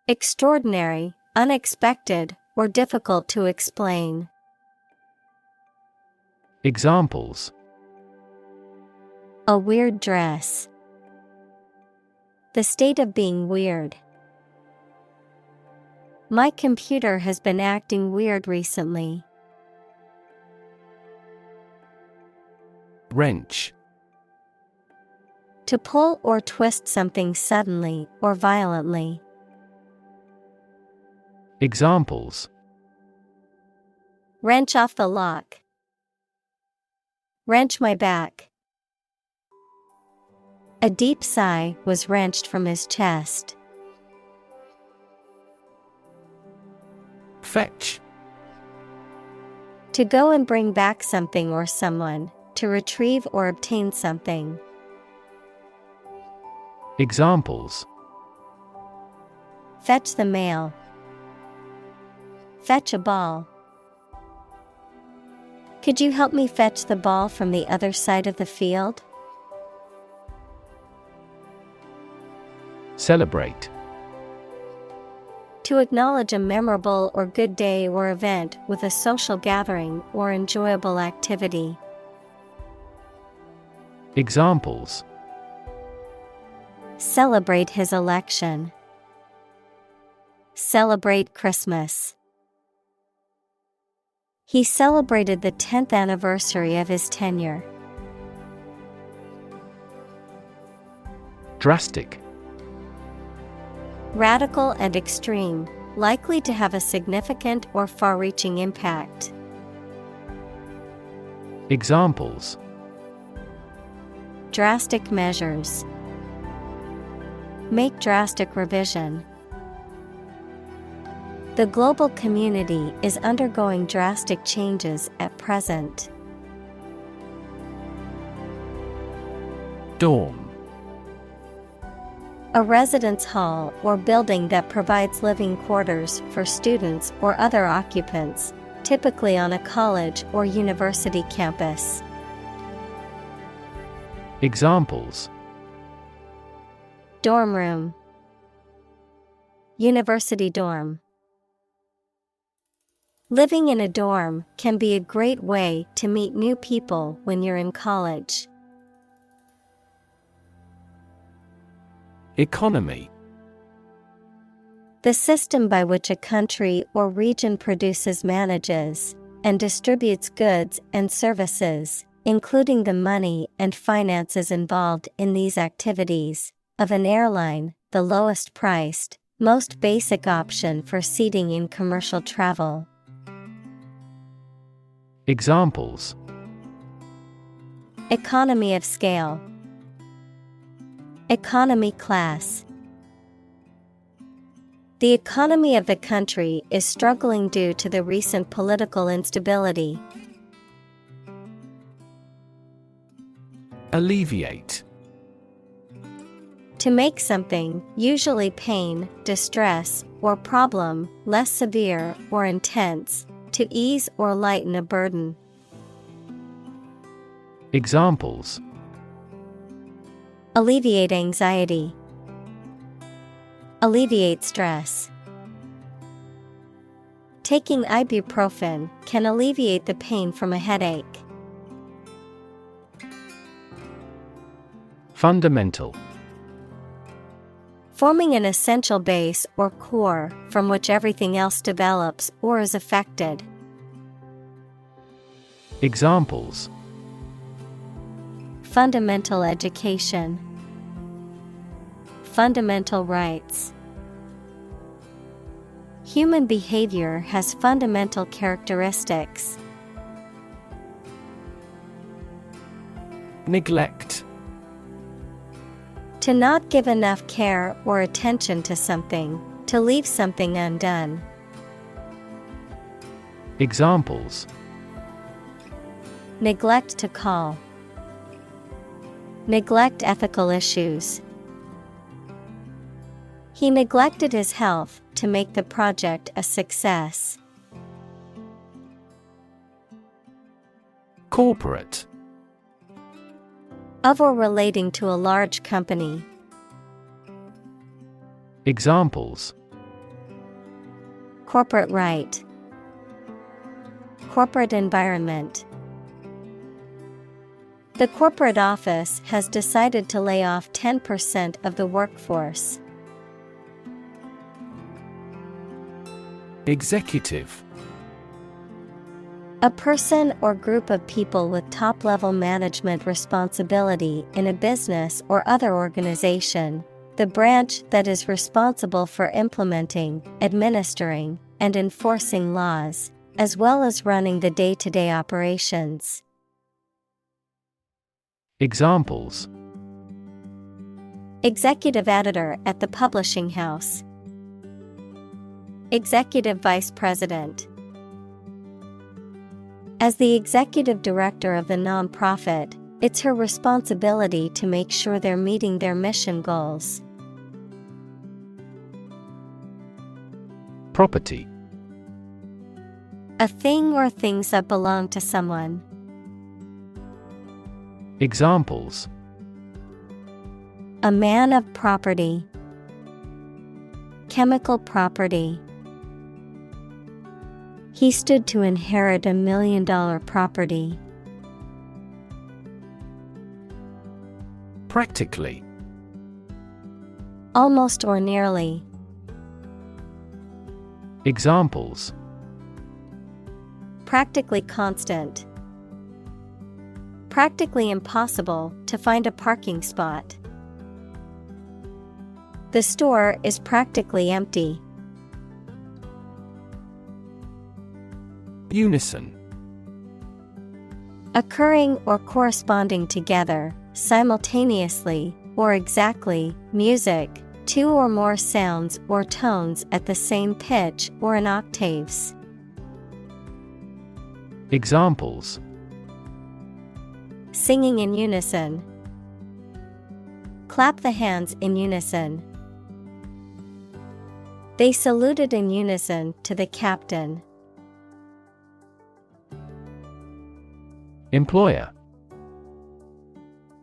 Extraordinary, unexpected, or difficult to explain. Examples: a weird dress. The state of being weird. My computer has been acting weird recently. Wrench. To pull or twist something suddenly or violently. Examples: wrench off the lock. Wrench my back. A deep sigh was wrenched from his chest. Fetch. To go and bring back something or someone, to retrieve or obtain something. Examples: Fetch the mail. Fetch a ball. Could you help me fetch the ball from the other side of the field? Celebrate. To acknowledge a memorable or good day or event with a social gathering or enjoyable activity. Examples: Celebrate his election. Celebrate Christmas. He celebrated the 10th anniversary of his tenure. Drastic. Radical and extreme, likely to have a significant or far-reaching impact. Examples: Drastic measures. Make drastic revision. The global community is undergoing drastic changes at present. Dorm. A residence hall or building that provides living quarters for students or other occupants, typically on a college or university campus. Examples: Dorm room. University dorm. Living in a dorm can be a great way to meet new people when you're in college. Economy. The system by which a country or region produces, manages, and distributes goods and services, including the money and finances involved in these activities, of an airline, the lowest priced, most basic option for seating in commercial travel. Examples: Economy of scale. Economy class. The economy of the country is struggling due to the recent political instability. Alleviate. To make something, usually pain, distress, or problem, less severe or intense, to ease or lighten a burden. Examples: Alleviate anxiety. Alleviate stress. Taking ibuprofen can alleviate the pain from a headache. Fundamental. Forming an essential base or core from which everything else develops or is affected. Examples: Fundamental education. Fundamental rights. Human behavior has fundamental characteristics. Neglect. To not give enough care or attention to something, to leave something undone. Examples: Neglect to call. Neglect ethical issues. He neglected his health to make the project a success. Corporate. Of or relating to a large company. Examples: Corporate right. Corporate environment. The corporate office has decided to lay off 10% of the workforce. Executive. A person or group of people with top-level management responsibility in a business or other organization, the branch that is responsible for implementing, administering, and enforcing laws, as well as running the day-to-day operations. Examples: Executive editor at the publishing house. Executive vice president. As the executive director of the nonprofit, it's her responsibility to make sure they're meeting their mission goals. Property. A thing or things that belong to someone. Examples: A man of property. Chemical property. He stood to inherit $1 million property. Practically. Almost or nearly. Examples: Practically constant. Practically impossible to find a parking spot. The store is practically empty. Unison. Occurring or corresponding together, simultaneously, or exactly, music, two or more sounds or tones at the same pitch or in octaves. Examples: Singing in unison. Clap the hands in unison. They saluted in unison to the captain. Employer.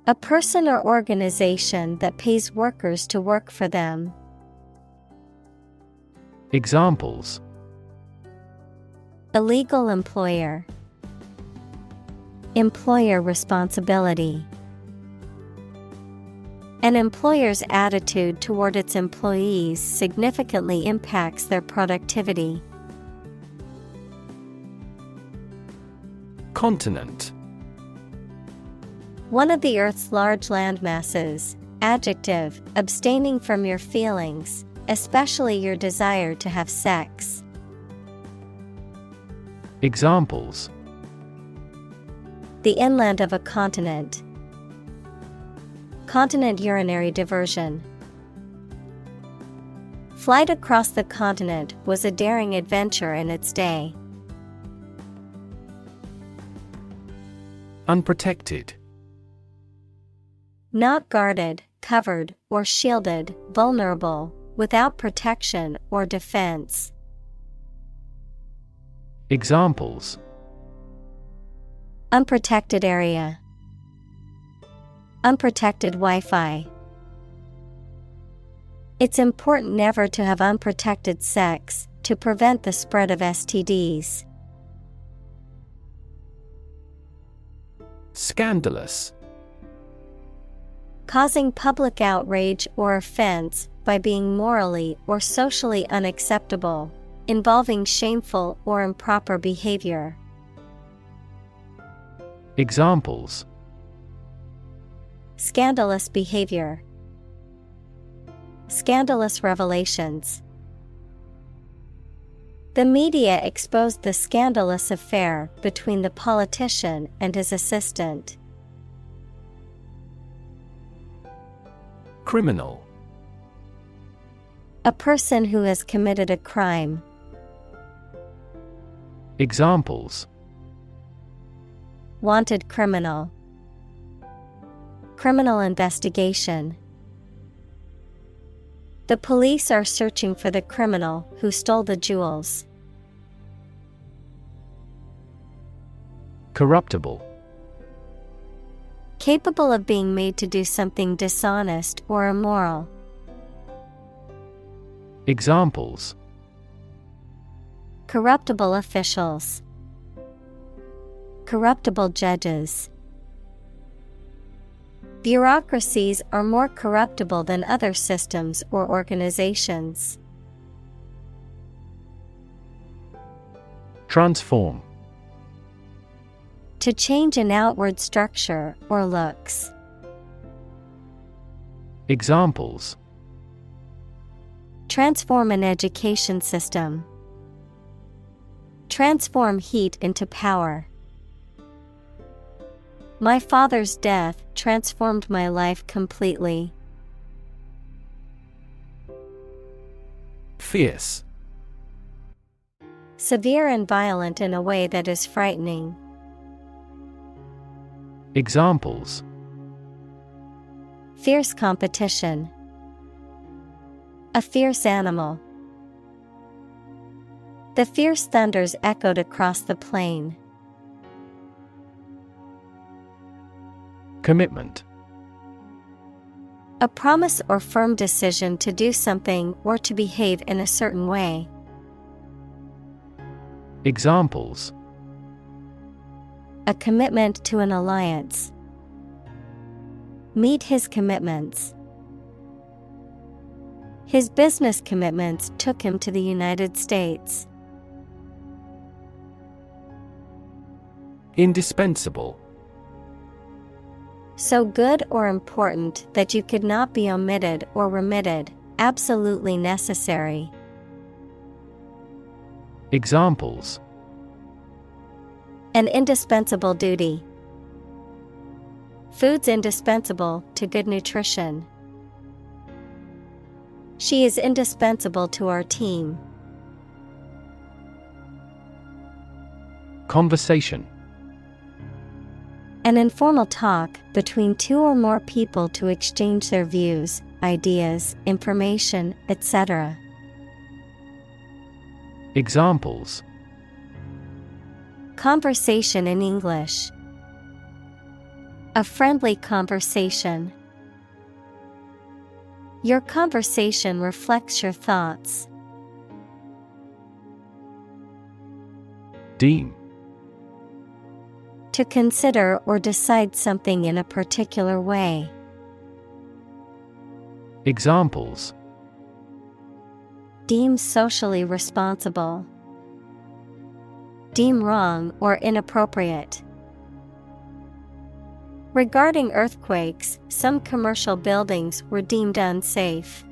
A person or organization that pays workers to work for them. Examples: Illegal employer. Employer responsibility. An employer's attitude toward its employees significantly impacts their productivity. Continent. One of the Earth's large landmasses. Adjective, abstaining from your feelings, especially your desire to have sex. Examples: The inland of a continent. Continent urinary diversion. Flight across the continent was a daring adventure in its day. Unprotected. Not guarded, covered, or shielded, vulnerable, without protection or defense. Examples: Unprotected area. Unprotected Wi-Fi. It's important never to have unprotected sex to prevent the spread of STDs. Scandalous. Causing public outrage or offense by being morally or socially unacceptable, involving shameful or improper behavior. Examples: Scandalous behavior. Scandalous revelations. The media exposed the scandalous affair between the politician and his assistant. Criminal. A person who has committed a crime. Examples: Wanted criminal. Criminal investigation. The police are searching for the criminal who stole the jewels. Corruptible. Capable of being made to do something dishonest or immoral. Examples: Corruptible officials. Corruptible judges. Bureaucracies are more corruptible than other systems or organizations. Transform. To change an outward structure or looks. Examples: Transform an education system. Transform heat into power. My father's death transformed my life completely. Fierce. Severe and violent in a way that is frightening. Examples: fierce competition, a fierce animal. The fierce thunders echoed across the plain. Commitment. A promise or firm decision to do something or to behave in a certain way. Examples: a commitment to an alliance. Meet his commitments. His business commitments took him to the United States. Indispensable. So good or important that you could not be omitted or remitted, absolutely necessary. Examples: an indispensable duty. Food's indispensable to good nutrition. She is indispensable to our team. Conversation. An informal talk between two or more people to exchange their views, ideas, information, etc. Examples: conversation in English. A friendly conversation. Your conversation reflects your thoughts. Deem. To consider or decide something in a particular way. Examples: deem socially responsible. Deem wrong or inappropriate. Regarding earthquakes, some commercial buildings were deemed unsafe.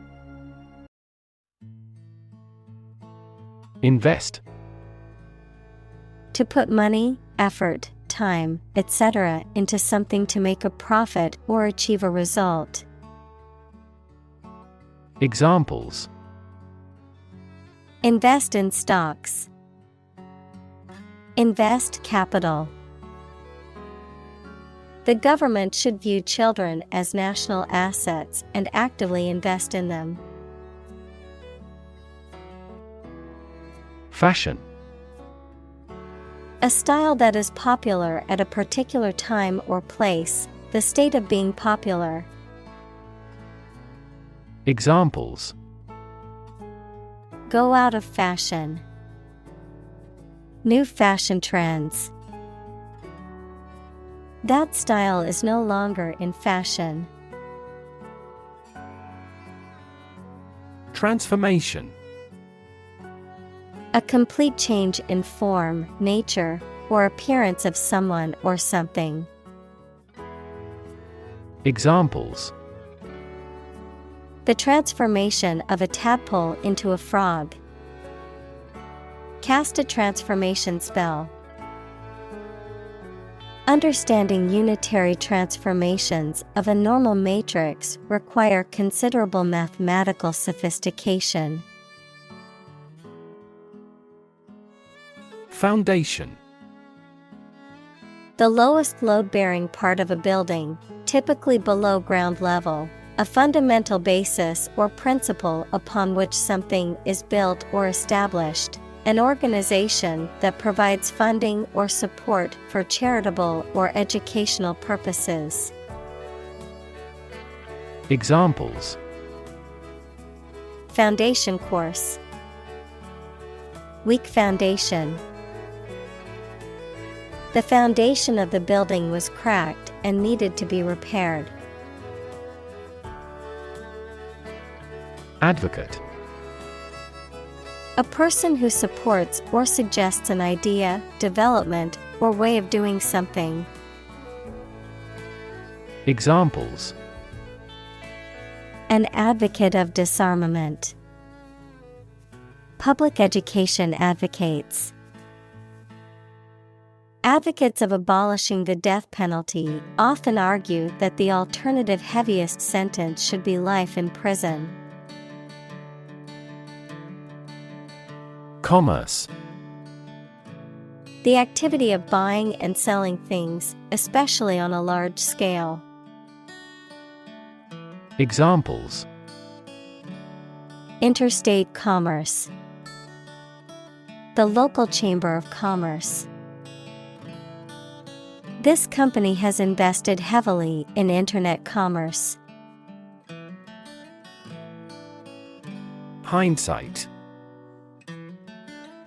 Invest. To put money, effort, time, etc. into something to make a profit or achieve a result. Examples: invest in stocks. Invest capital. The government should view children as national assets and actively invest in them. Fashion. A style that is popular at a particular time or place, the state of being popular. Examples: go out of fashion. New fashion trends. That style is no longer in fashion. Transformation. A complete change in form, nature, or appearance of someone or something. Examples: the transformation of a tadpole into a frog. Cast a transformation spell. Understanding unitary transformations of a normal matrix require considerable mathematical sophistication. Foundation. The lowest load-bearing part of a building, typically below ground level, a fundamental basis or principle upon which something is built or established. An organization that provides funding or support for charitable or educational purposes. Examples: foundation course. Weak foundation. The foundation of the building was cracked and needed to be repaired. Advocate. A person who supports or suggests an idea, development, or way of doing something. Examples: an advocate of disarmament. Public education advocates. Advocates of abolishing the death penalty often argue that the alternative heaviest sentence should be life in prison. Commerce. The activity of buying and selling things, especially on a large scale. Examples: Interstate commerce. The local chamber of commerce. This company has invested heavily in internet commerce. Hindsight.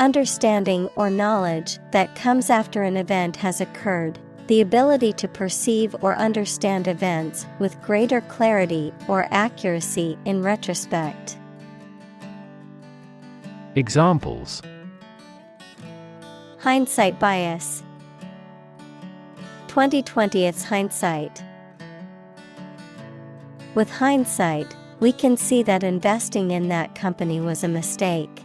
Understanding or knowledge that comes after an event has occurred, the ability to perceive or understand events with greater clarity or accuracy in retrospect. Examples: Hindsight bias. 20/20's hindsight. With hindsight, we can see that investing in that company was a mistake.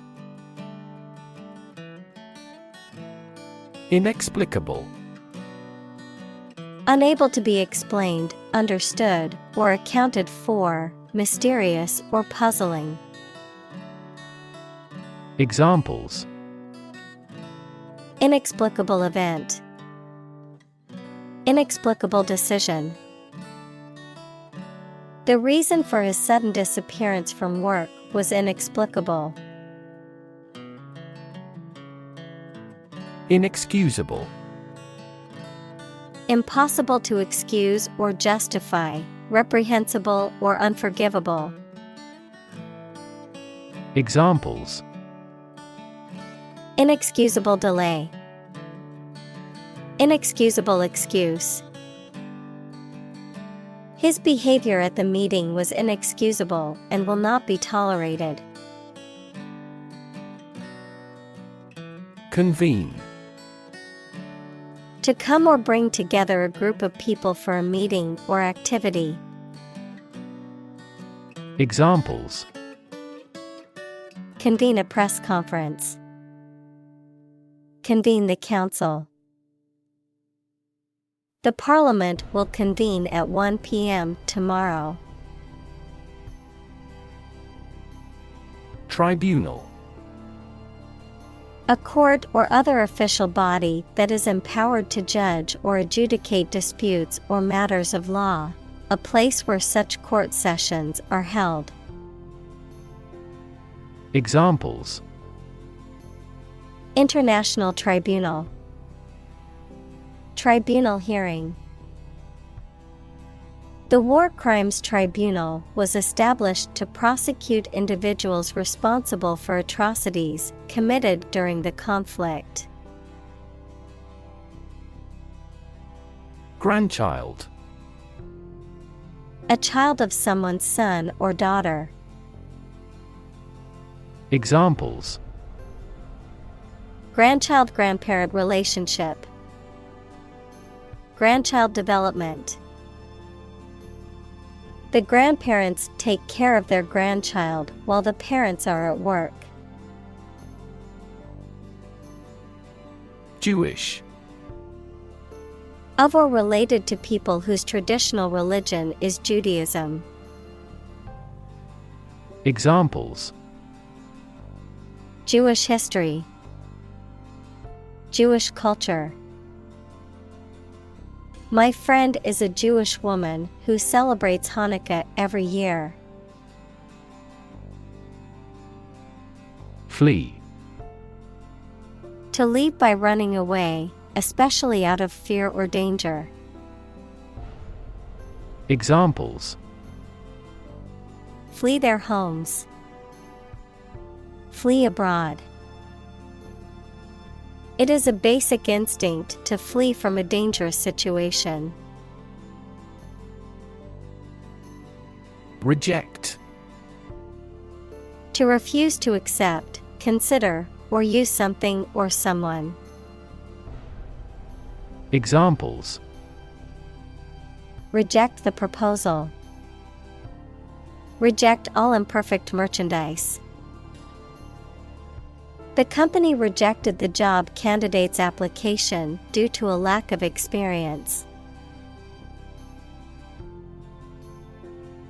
Inexplicable. Unable to be explained, understood, or accounted for, mysterious or puzzling. Examples: Inexplicable event. Inexplicable decision. The reason for his sudden disappearance from work was inexplicable. Inexcusable. Impossible to excuse or justify, reprehensible or unforgivable. Examples: Inexcusable delay. Inexcusable excuse. His behavior at the meeting was inexcusable and will not be tolerated. Convene. To come or bring together a group of people for a meeting or activity. Examples: Convene a press conference. Convene the council. The Parliament will convene at 1 p.m. tomorrow. Tribunal. A court or other official body that is empowered to judge or adjudicate disputes or matters of law, a place where such court sessions are held. Examples: International Tribunal. Tribunal hearing. The War Crimes Tribunal was established to prosecute individuals responsible for atrocities committed during the conflict. Grandchild. A child of someone's son or daughter. Examples: Grandchild-grandparent relationship. Grandchild development. The grandparents take care of their grandchild while the parents are at work. Jewish. Of or related to people whose traditional religion is Judaism. Examples: Jewish history. Jewish culture. My friend is a Jewish woman who celebrates Hanukkah every year. Flee. To leave by running away, especially out of fear or danger. Examples: Flee their homes. Flee abroad. It is a basic instinct to flee from a dangerous situation. Reject. To refuse to accept, consider, or use something or someone. Examples: Reject the proposal. Reject all imperfect merchandise. The company rejected the job candidate's application due to a lack of experience.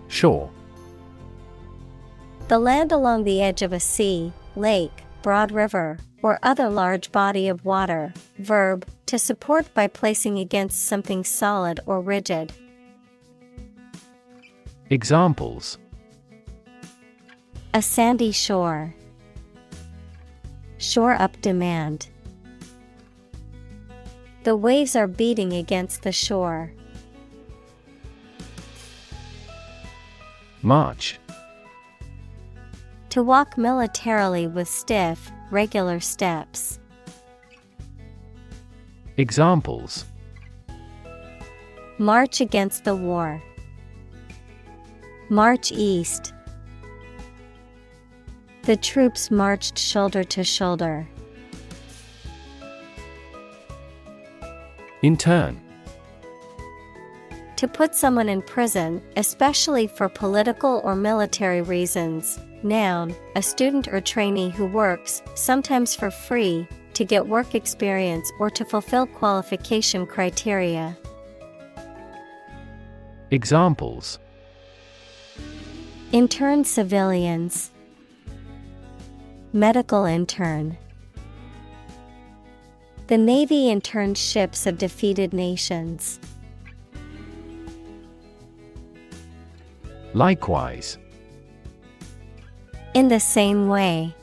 Shore. The land along the edge of a sea, lake, broad river, or other large body of water. Verb, to support by placing against something solid or rigid. Examples: A sandy shore. Shore up demand. The waves are beating against the shore. March. To walk militarily with stiff, regular steps. Examples: March against the war. March east. The troops marched shoulder to shoulder. Intern. To put someone in prison, especially for political or military reasons. Noun, a student or trainee who works, sometimes for free, to get work experience or to fulfill qualification criteria. Examples: Intern civilians. Medical intern. The Navy interned ships of defeated nations. Likewise. In the same way.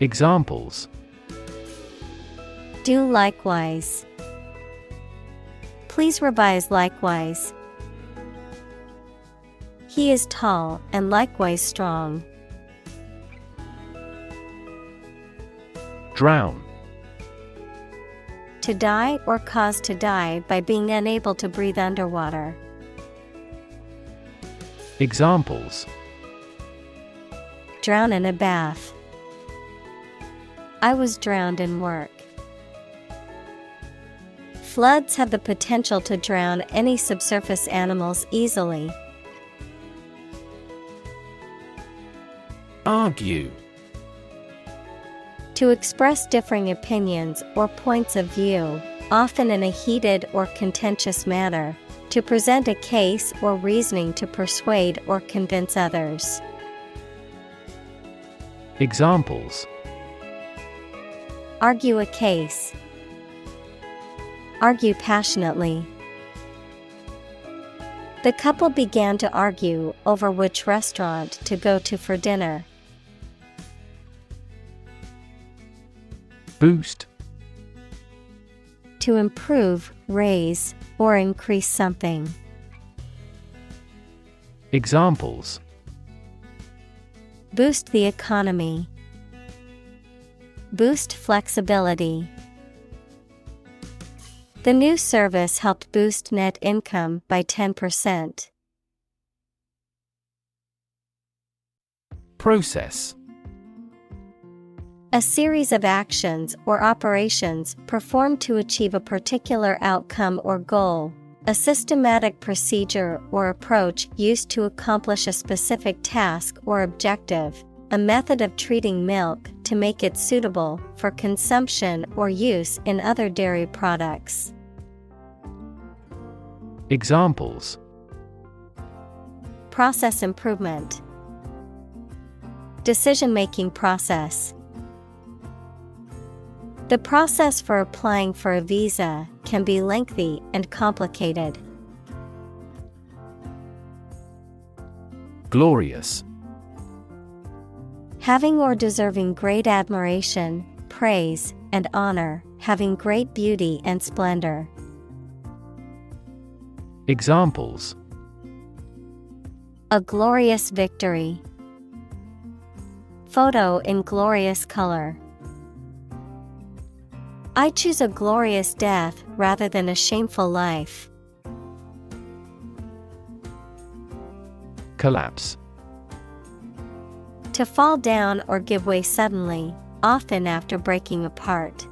Examples: Do likewise. Please revise likewise. He is tall and likewise strong. Drown. To die or cause to die by being unable to breathe underwater. Examples: Drown in a bath. I was drowned in work. Floods have the potential to drown any subsurface animals easily. Argue. To express differing opinions or points of view, often in a heated or contentious manner, to present a case or reasoning to persuade or convince others. Examples: Argue a case. Argue passionately. The couple began to argue over which restaurant to go to for dinner. Boost. To improve, raise, or increase something. Examples: Boost the economy. Boost flexibility. The new service helped boost net income by 10%. Process. A series of actions or operations performed to achieve a particular outcome or goal. A systematic procedure or approach used to accomplish a specific task or objective. A method of treating milk to make it suitable for consumption or use in other dairy products. Examples: Process improvement. Decision-making process. The process for applying for a visa can be lengthy and complicated. Glorious. Having or deserving great admiration, praise, and honor, having great beauty and splendor. Examples: A glorious victory. Photo in glorious color. I choose a glorious death rather than a shameful life. Collapse. To fall down or give way suddenly, often after breaking apart.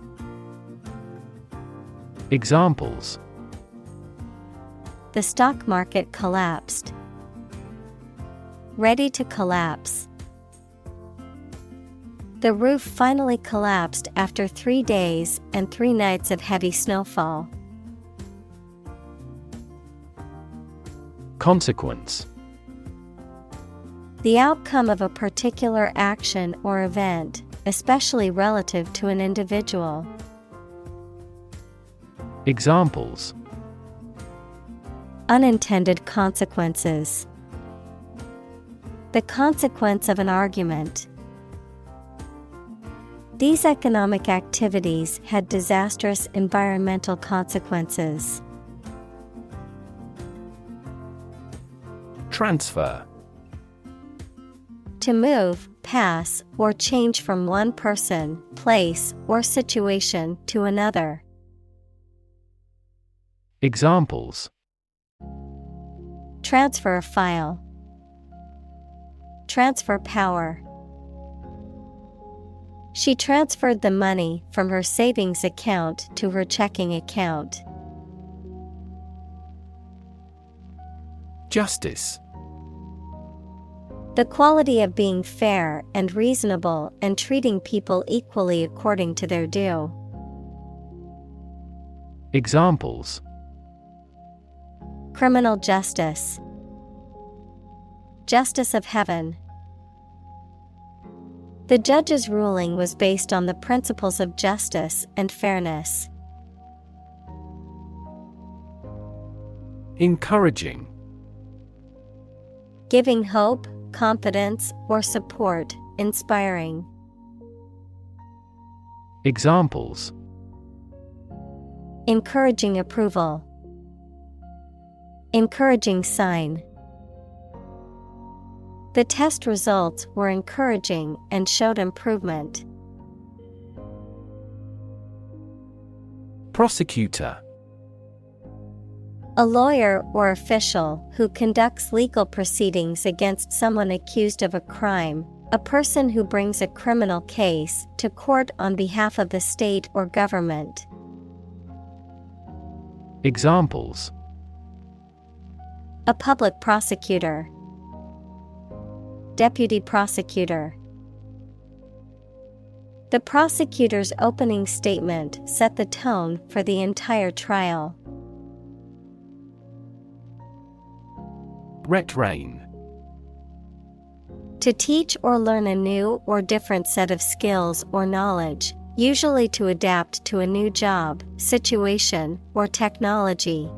Examples: The stock market collapsed. Ready to collapse. The roof finally collapsed after 3 days and 3 nights of heavy snowfall. Consequence. The outcome of a particular action or event, especially relative to an individual. Examples: Unintended consequences. The consequence of an argument. These economic activities had disastrous environmental consequences. Transfer. To move, pass, or change from one person, place, or situation to another. Examples: Transfer a file. Transfer power. She transferred the money from her savings account to her checking account. Justice. The quality of being fair and reasonable and treating people equally according to their due. Examples: Criminal justice. Justice of heaven. The judge's ruling was based on the principles of justice and fairness. Encouraging. Giving hope, confidence, or support, inspiring. Examples: Encouraging approval. Encouraging sign. The test results were encouraging and showed improvement. Prosecutor. A lawyer or official who conducts legal proceedings against someone accused of a crime, a person who brings a criminal case to court on behalf of the state or government. Examples: A public prosecutor. Deputy prosecutor. The prosecutor's opening statement set the tone for the entire trial. Retrain. To teach or learn a new or different set of skills or knowledge, usually to adapt to a new job, situation, or technology.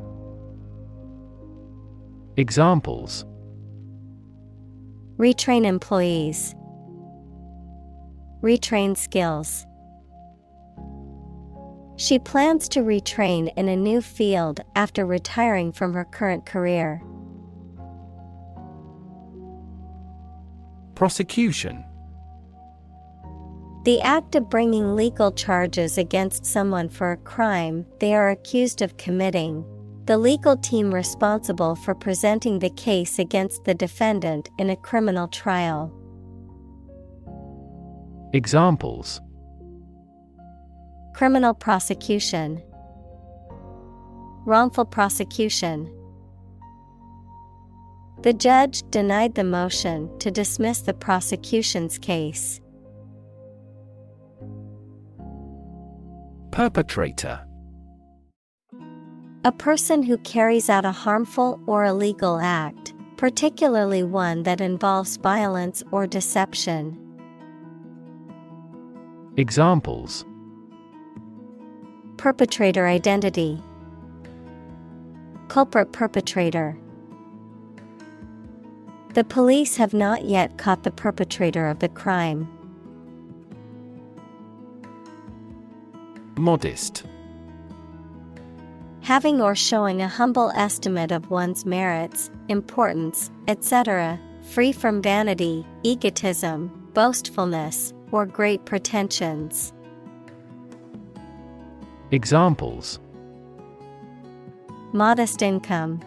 Examples: Retrain employees. Retrain skills. She plans to retrain in a new field after retiring from her current career. Prosecution. The act of bringing legal charges against someone for a crime they are accused of committing. The legal team responsible for presenting the case against the defendant in a criminal trial. Examples: Criminal prosecution. Wrongful prosecution. The judge denied the motion to dismiss the prosecution's case. Perpetrator. A person who carries out a harmful or illegal act, particularly one that involves violence or deception. Examples: Perpetrator identity. Culprit perpetrator. The police have not yet caught the perpetrator of the crime. Modest. Having or showing a humble estimate of one's merits, importance, etc., free from vanity, egotism, boastfulness, or great pretensions. Examples: Modest income.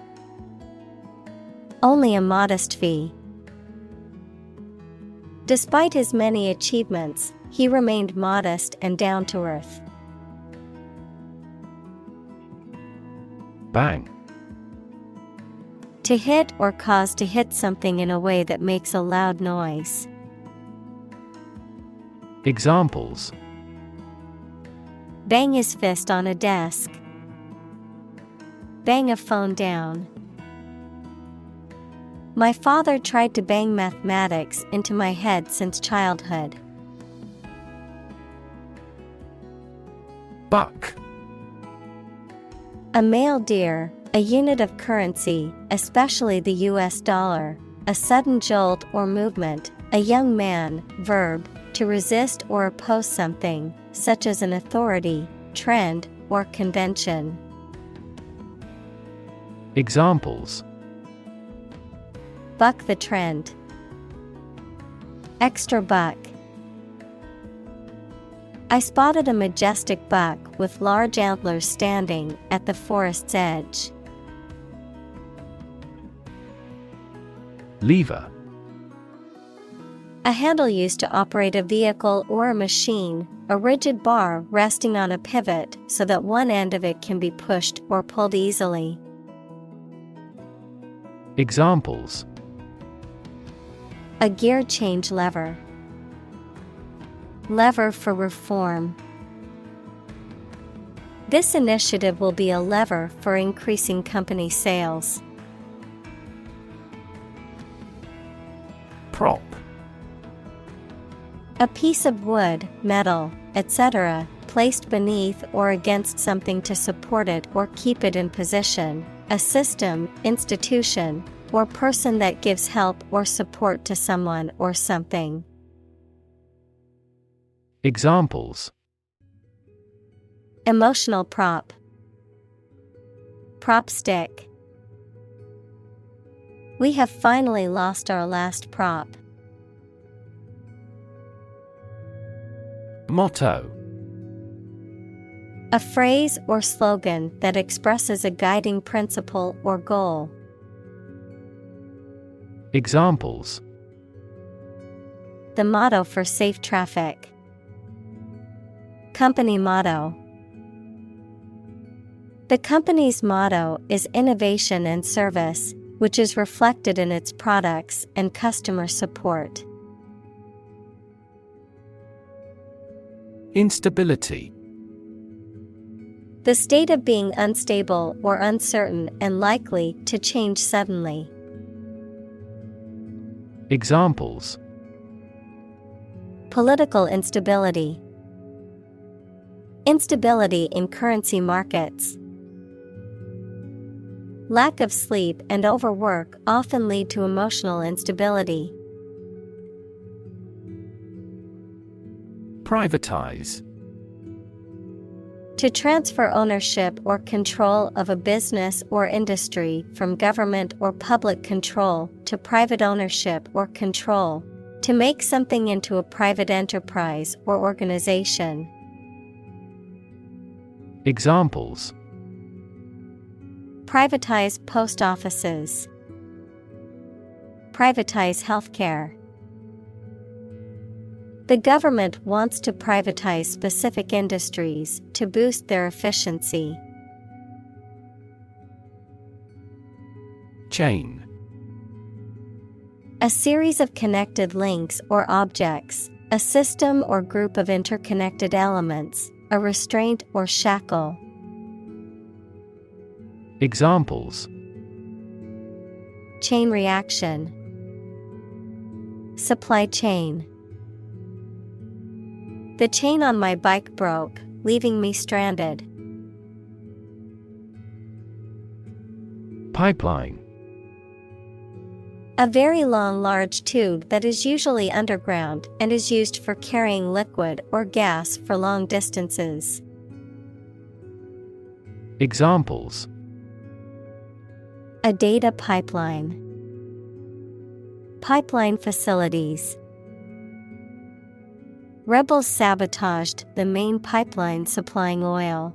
Only a modest fee. Despite his many achievements, he remained modest and down to earth. Bang. To hit or cause to hit something in a way that makes a loud noise. Examples: Bang his fist on a desk. Bang a phone down. My father tried to bang mathematics into my head since childhood. Buck. A male deer, a unit of currency, especially the US dollar, a sudden jolt or movement, a young man, verb, to resist or oppose something, such as an authority, trend, or convention. Examples: Buck the trend. Extra buck. I spotted a majestic buck with large antlers standing at the forest's edge. Lever. A handle used to operate a vehicle or a machine, a rigid bar resting on a pivot so that one end of it can be pushed or pulled easily. Examples: A gear change lever. Lever for reform. This initiative will be a lever for increasing company sales. Prop. A piece of wood, metal, etc., placed beneath or against something to support it or keep it in position, a system, institution, or person that gives help or support to someone or something. Examples: Emotional prop. Prop stick. We have finally lost our last prop. Motto. A phrase or slogan that expresses a guiding principle or goal. Examples: The motto for safe traffic. Company motto. The company's motto is innovation and service, which is reflected in its products and customer support. Instability. The state of being unstable or uncertain and likely to change suddenly. Examples: Political instability. Instability in currency markets. Lack of sleep and overwork often lead to emotional instability. Privatize. To transfer ownership or control of a business or industry from government or public control to private ownership or control. To make something into a private enterprise or organization. Examples: Privatize post offices. Privatize healthcare. The government wants to privatize specific industries to boost their efficiency. Chain. A series of connected links or objects, a system or group of interconnected elements, a restraint or shackle. Examples: Chain reaction. Supply chain. The chain on my bike broke, leaving me stranded. Pipeline. A very long, large tube that is usually underground and is used for carrying liquid or gas for long distances. Examples: A data pipeline. Pipeline facilities. Rebels sabotaged the main pipeline supplying oil.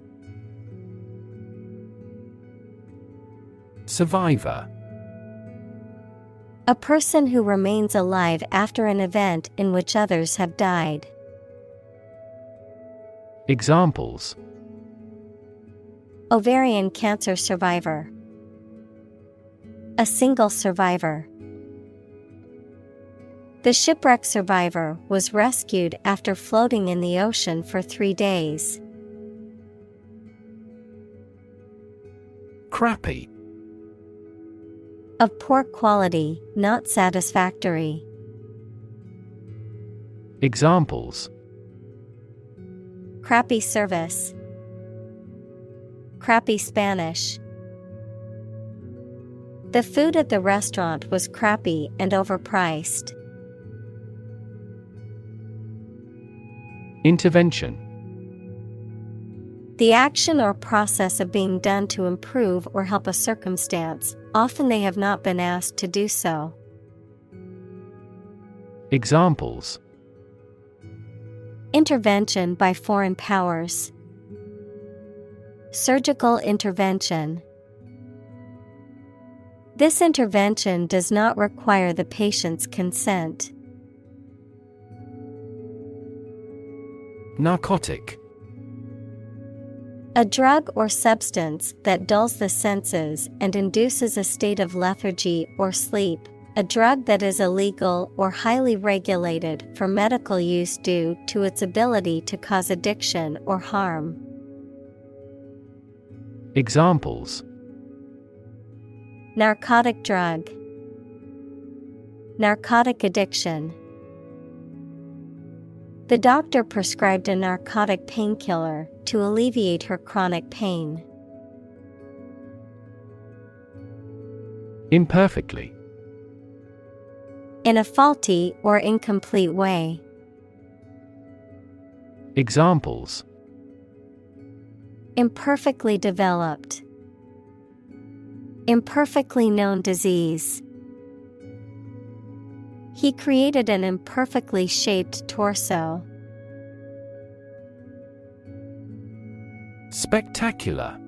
Survivor. A person who remains alive after an event in which others have died. Examples: Ovarian cancer survivor. A single survivor. The shipwreck survivor was rescued after floating in the ocean for 3 days. Crappy. Of poor quality, not satisfactory. Examples: Crappy service. Crappy Spanish. The food at the restaurant was crappy and overpriced. Intervention. The action or process of being done to improve or help a circumstance, often they have not been asked to do so. Examples: Intervention by foreign powers. Surgical intervention. This intervention does not require the patient's consent. Narcotic. A drug or substance that dulls the senses and induces a state of lethargy or sleep. A drug that is illegal or highly regulated for medical use due to its ability to cause addiction or harm. Examples: Narcotic drug. Narcotic addiction. The doctor prescribed a narcotic painkiller to alleviate her chronic pain. Imperfectly. In a faulty or incomplete way. Examples: Imperfectly developed. Imperfectly known disease. He created an imperfectly shaped torso. Spectacular.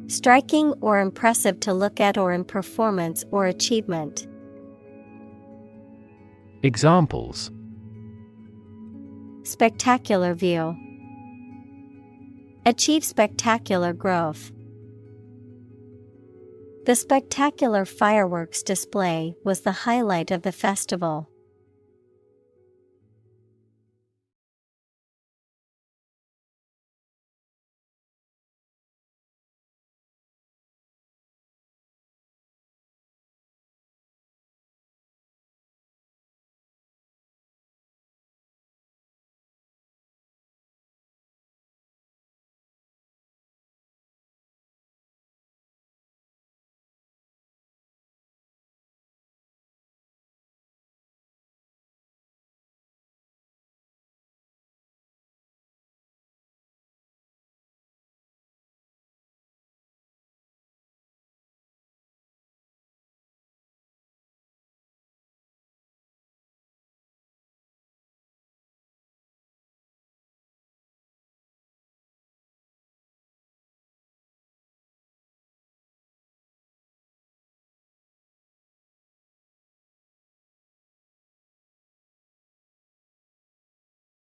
Striking or impressive to look at or in performance or achievement. Examples: Spectacular view. Achieve spectacular growth. The spectacular fireworks display was the highlight of the festival.